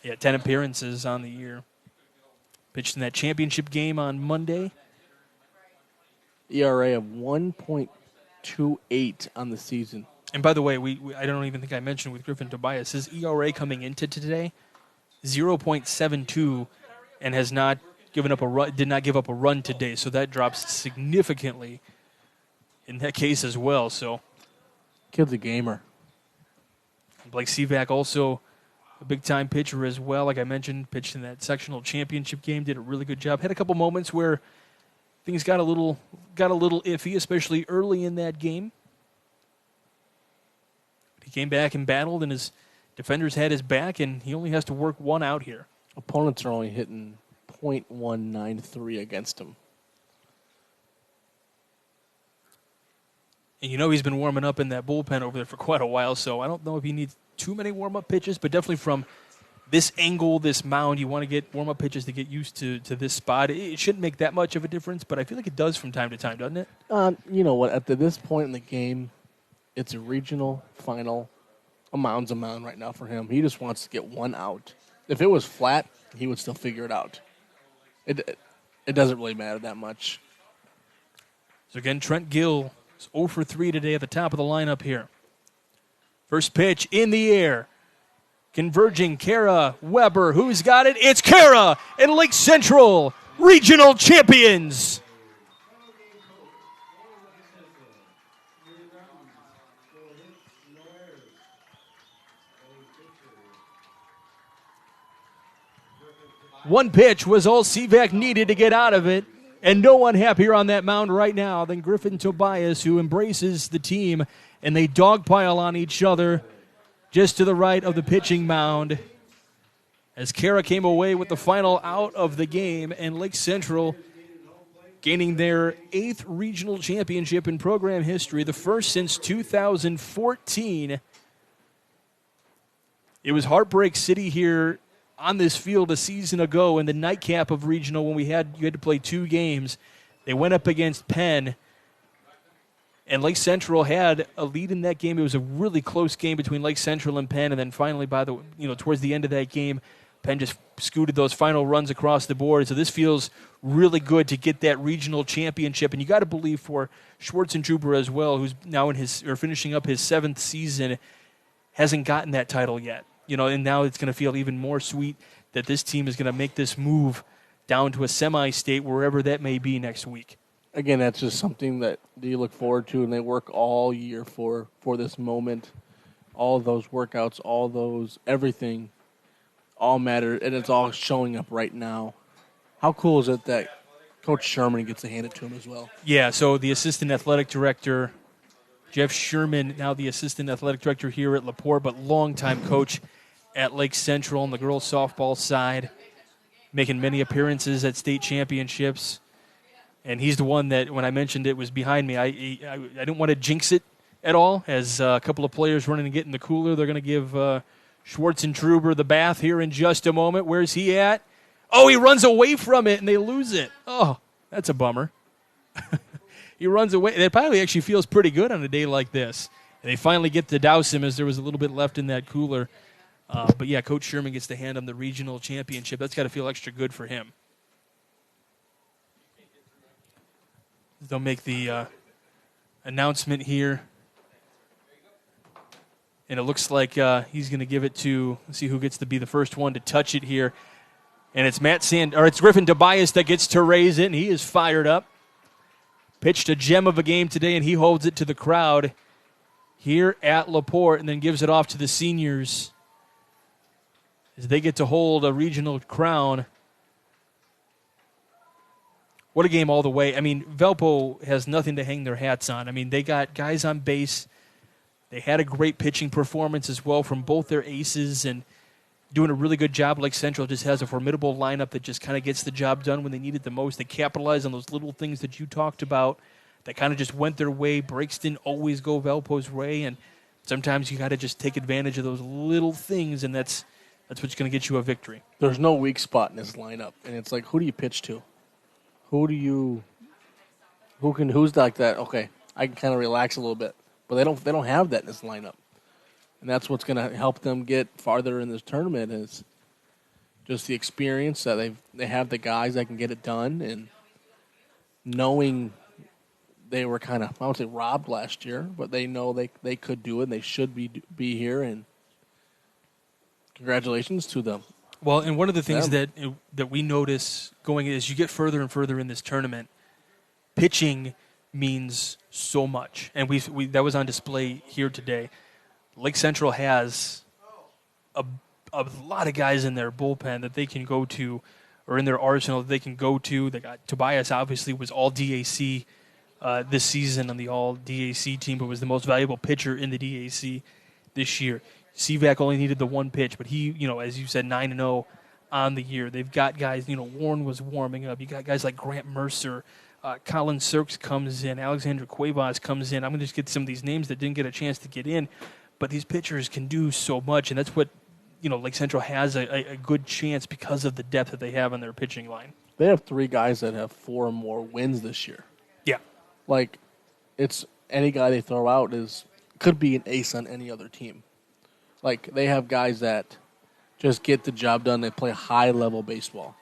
Yeah, 10 appearances on the year. Pitched in that championship game on Monday. ERA of 1.28 on the season. And by the way, I don't even think I mentioned with Griffin Tobias, his ERA coming into today, 0.72, and has not given up a run. Did not give up a run today, so that drops significantly in that case as well. So, kid's a gamer. Blake Sivak also a big-time pitcher as well. Like I mentioned, pitched in that sectional championship game, did a really good job. Had a couple moments where things got a little iffy, especially early in that game. He came back and battled, and his defenders had his back, and he only has to work one out here. Opponents are only hitting .193 against him. And he's been warming up in that bullpen over there for quite a while, so I don't know if he needs too many warm-up pitches, but definitely from this angle, this mound, you want to get warm-up pitches to get used to this spot. It shouldn't make that much of a difference, but I feel like it does from time to time, doesn't it? You know what? At this point in the game, it's a regional final. A mound's a mound right now for him. He just wants to get one out. If it was flat, he would still figure it out. It doesn't really matter that much. So again, Trent Gill is 0 for 3 today at the top of the lineup here. First pitch in the air. Converging, Kara Weber. Who's got it? It's Kara and Lake Central, regional champions. One pitch was all Sivak needed to get out of it, and no one happier on that mound right now than Griffin Tobias, who embraces the team, and they dogpile on each other just to the right of the pitching mound as Kara came away with the final out of the game, and Lake Central gaining their 8th regional championship in program history, the first since 2014. It was Heartbreak City here on this field a season ago in the nightcap of regional when you had to play 2 games. They went up against Penn, and Lake Central had a lead in that game. It was a really close game between Lake Central and Penn, and then finally towards the end of that game, Penn just scooted those final runs across the board. So this feels really good to get that regional championship, and you got to believe for Schwartzentruber as well, who's now finishing up his 7th season, hasn't gotten that title yet. And now it's going to feel even more sweet that this team is going to make this move down to a semi-state, wherever that may be next week. Again, that's just something that you look forward to, and they work all year for this moment. all those workouts, all those everything, all matter, and it's all showing up right now. How cool is it that Coach Sherman gets to hand it to him as well? Yeah, so the assistant athletic director, Jeff Sherman, now the assistant athletic director here at LaPorte, but longtime coach at Lake Central on the girls' softball side, making many appearances at state championships. And he's the one that, when I mentioned it was behind me, I didn't want to jinx it at all, as a couple of players running to get in the cooler. They're going to give Schwartz and Truber the bath here in just a moment. Where's he at? Oh, he runs away from it, and they lose it. Oh, that's a bummer. He runs away. It probably actually feels pretty good on a day like this. And they finally get to douse him, as there was a little bit left in that cooler. But, yeah, Coach Sherman gets to hand him the regional championship. That's got to feel extra good for him. They'll make the announcement here. And it looks like he's going to give it to, let's see who gets to be the first one to touch it here. And it's it's Griffin Tobias that gets to raise it, and he is fired up. Pitched a gem of a game today, and he holds it to the crowd here at LaPorte, and then gives it off to the seniors as they get to hold a regional crown. What a game all the way. I mean, Valpo has nothing to hang their hats on. I mean, they got guys on base. They had a great pitching performance as well from both their aces, and doing a really good job. Lake Central just has a formidable lineup that just kind of gets the job done when they need it the most. They capitalize on those little things that you talked about that kind of just went their way. Breaks didn't always go Valpo's way, and sometimes you got to just take advantage of those little things, and that's what's going to get you a victory. There's no weak spot in this lineup, and it's like, who do you pitch to? Who's like that? Okay, I can kind of relax a little bit, but they don't have that in this lineup. And that's what's going to help them get farther in this tournament is just the experience that they have the guys that can get it done, and knowing they were kind of, I won't say robbed last year, but they know they could do it and they should be here, and congratulations to them. Well, and one of the things that we notice going as you get further and further in this tournament, pitching means so much. And we that was on display here today. Lake Central has a lot of guys in their bullpen that they can go to, or in their arsenal that they can go to. They got Tobias, obviously, was all DAC this season on the all DAC team, but was the most valuable pitcher in the DAC this year. CVAC only needed the one pitch, but he, as you said, 9-0 on the year. They've got guys, Warren was warming up. You got guys like Grant Mercer. Colin Sirks comes in. Alexander Cuevas comes in. I'm going to just get some of these names that didn't get a chance to get in. But these pitchers can do so much, and that's what, Lake Central has a good chance because of the depth that they have on their pitching line. They have 3 guys that have 4 or more wins this year. Yeah. Like, it's any guy they throw out could be an ace on any other team. Like, they have guys that just get the job done. They play high-level baseball.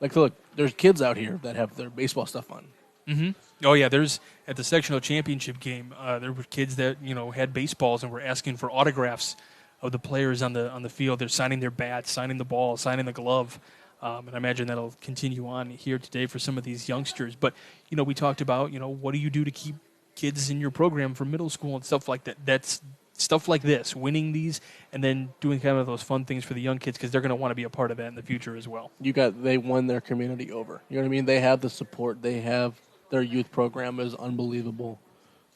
Like, look, there's kids out here that have their baseball stuff on. Mm-hmm. Oh, yeah, there's at the sectional championship game, there were kids that, had baseballs and were asking for autographs of the players on the field. They're signing their bats, signing the ball, signing the glove. And I imagine that'll continue on here today for some of these youngsters. But, we talked about, what do you do to keep kids in your program for middle school and stuff like that. That's stuff like this, winning these and then doing kind of those fun things for the young kids because they're going to want to be a part of that in the future as well. They won their community over. You know what I mean? They have the support. They have their youth program is unbelievable.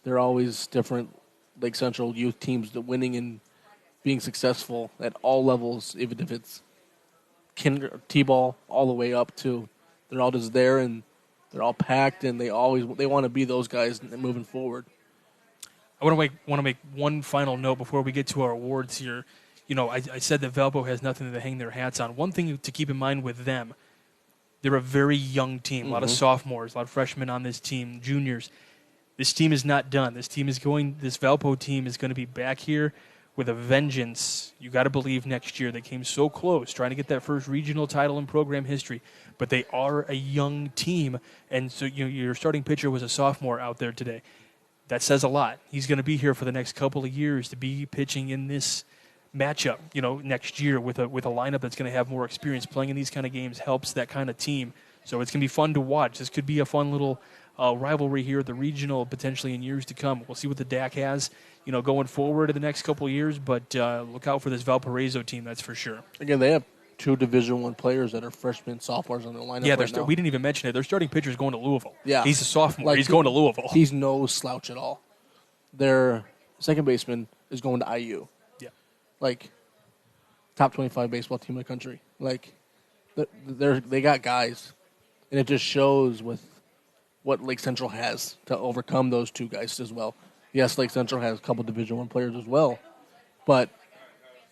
They're always different Lake Central youth teams that winning and being successful at all levels, even if it's T-ball all the way up to, they're all just there and they're all packed and they want to be those guys moving forward. I want to make one final note before we get to our awards here. I said that Valpo has nothing to hang their hats on. One thing to keep in mind with them, they're a very young team, a lot of sophomores, a lot of freshmen on this team, juniors. This team is not done. This Valpo team is going to be back here with a vengeance. You got to believe next year. They came so close, trying to get that first regional title in program history, but they are a young team, and so your starting pitcher was a sophomore out there today. That says a lot. He's going to be here for the next couple of years to be pitching in this matchup, next year with a lineup that's going to have more experience. Playing in these kind of games helps that kind of team. So it's going to be fun to watch. This could be a fun little rivalry here at the regional potentially in years to come. We'll see what the DAC has, going forward in the next couple of years, but look out for this Valparaiso team, that's for sure. Again, they have 2 Division I players that are freshmen, sophomores on their lineup. Yeah, right now. we didn't even mention it. Their starting pitcher is going to Louisville. Yeah. He's a sophomore. He's going to Louisville. He's no slouch at all. Their second baseman is going to IU. Yeah. Top 25 baseball team in the country. They got guys, and it just shows with what Lake Central has to overcome those 2 guys as well. Yes, Lake Central has a couple Division I players as well, but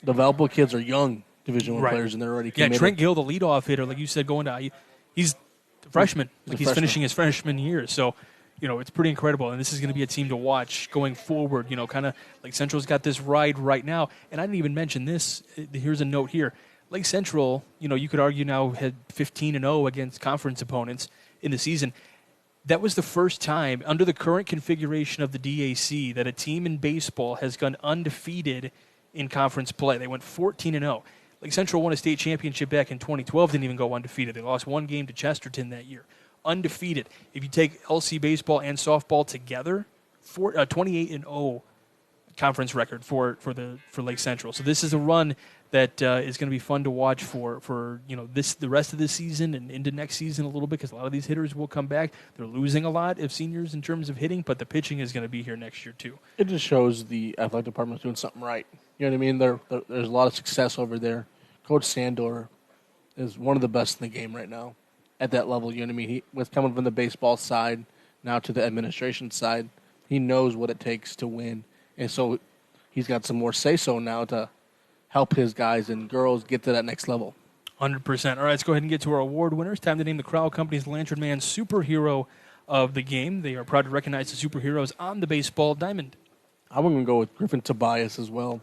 the Valpo kids are young Division I players, and they're already committed. Yeah, Trent Gill, the leadoff hitter, like you said, going to IU. He's a freshman. He's finishing his freshman year, so it's pretty incredible, and this is going to be a team to watch going forward. Kind of Lake Central's got this ride right now, and I didn't even mention this. Here's a note here. Lake Central, you could argue now had 15-0 against conference opponents in the season. That was the first time under the current configuration of the DAC that a team in baseball has gone undefeated in conference play. They went 14-0. Lake Central won a state championship back in 2012, didn't even go undefeated. They lost 1 game to Chesterton that year. Undefeated. If you take LC baseball and softball together, 28-0 conference record for Lake Central. So this is a run that is going to be fun to watch for the rest of this season and into next season a little bit, because a lot of these hitters will come back. They're losing a lot of seniors in terms of hitting, but the pitching is going to be here next year too. It just shows the athletic department is doing something right. You know what I mean? There's a lot of success over there. Coach Sandor is one of the best in the game right now at that level. You know what I mean? He was coming from the baseball side now to the administration side. He knows what it takes to win, and so he's got some more say-so now to help his guys and girls get to that next level. 100%. All right, let's go ahead and get to our award winners. Time to name the Crowell Company's Lantern Man Superhero of the game. They are proud to recognize the superheroes on the baseball diamond. I'm going to go with Griffin Tobias as well.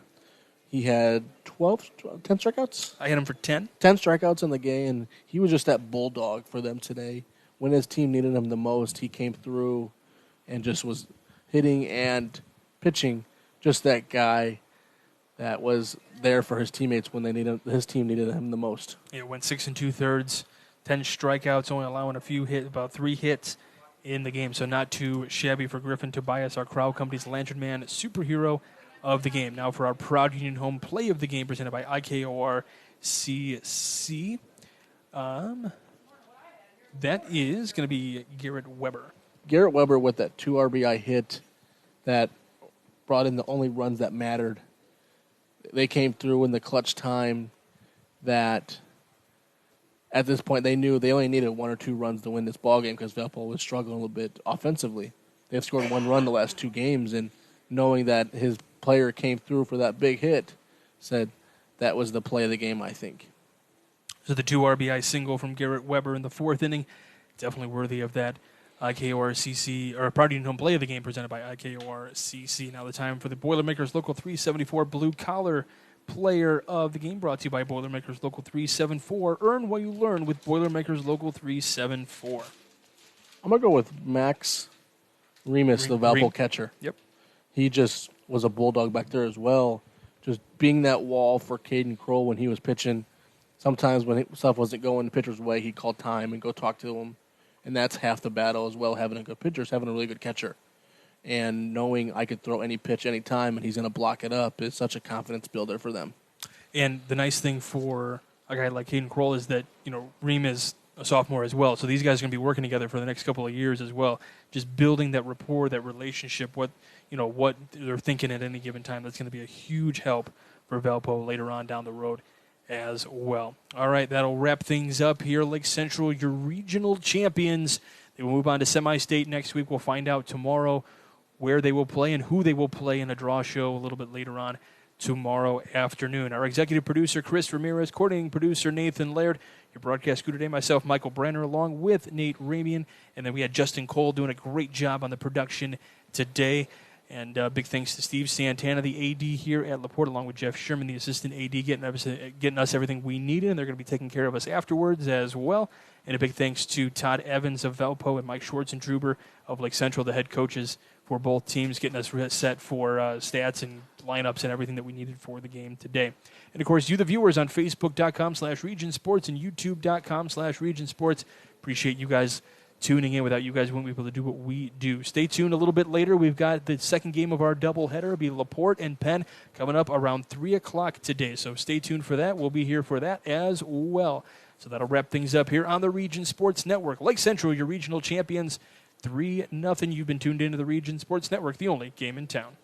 He had 10 strikeouts? I had him for 10. 10 strikeouts in the game, and he was just that bulldog for them today. When his team needed him the most, he came through and just was hitting and pitching, just that guy that was there for his teammates when his team needed him the most. It went 6 2/3, 10 strikeouts, only allowing about 3 hits in the game. So not too shabby for Griffin Tobias, our Crowell Company's Lantern Man Superhero of the game. Now for our Proud Union Home Play of the Game, presented by IKOR-CC. That is going to be Garrett Weber. Garrett Weber with that 2 RBI hit that brought in the only runs that mattered. They came through in the clutch time that at this point they knew they only needed 1 or 2 runs to win this ballgame because Valpo was struggling a little bit offensively. They've scored 1 run the last 2 games, and knowing that his player came through for that big hit, said that was the play of the game, I think. So the 2 RBI single from Garrett Weber in the 4th inning, definitely worthy of that IKOR-CC, or Proud Union Home Play of the Game presented by IKOR-CC. Now the time for the Boilermakers Local 374 Blue Collar Player of the Game, brought to you by Boilermakers Local 374. Earn what you learn with Boilermakers Local 374. I'm going to go with Max Remus, the Valpo catcher. Yep. He just was a bulldog back there as well, just being that wall for Caden Kroll when he was pitching. Sometimes when stuff wasn't going the pitcher's way, he'd call time and go talk to him. And that's half the battle as well, having a good pitcher is having a really good catcher. And knowing I could throw any pitch any time and he's going to block it up is such a confidence builder for them. And the nice thing for a guy like Caden Kroll is that, Reem is a sophomore as well. So these guys are going to be working together for the next couple of years as well. Just building that rapport, that relationship, what they're thinking at any given time. That's going to be a huge help for Valpo later on down the road as well. All right, that'll wrap things up here. Lake Central, your regional champions. They will move on to semi-state next week. We'll find out tomorrow where they will play and who they will play in a draw show a little bit later on tomorrow afternoon. Our executive producer, Chris Ramirez, coordinating producer, Nathan Laird, your broadcast crew today, myself, Michael Brenner, along with Nate Ramian, and then we had Justin Cole doing a great job on the production today. And big thanks to Steve Santana, the AD here at LaPorte, along with Jeff Sherman, the assistant AD, getting us everything we needed, and they're going to be taking care of us afterwards as well. And a big thanks to Todd Evans of Valpo and Mike Schwartzentruber of Lake Central, the head coaches for both teams, getting us set for stats and lineups and everything that we needed for the game today. And, of course, you, the viewers, on Facebook.com/Region Sports and YouTube.com/Region Sports. Appreciate you guys tuning in. Without you guys, we wouldn't be able to do what we do. Stay tuned a little bit later. We've got the second game of our doubleheader. It'll be LaPorte and Penn coming up around 3 o'clock today. So stay tuned for that. We'll be here for that as well. So that'll wrap things up here on the Region Sports Network. Lake Central, your regional champions, 3-0. You've been tuned into the Region Sports Network, the only game in town.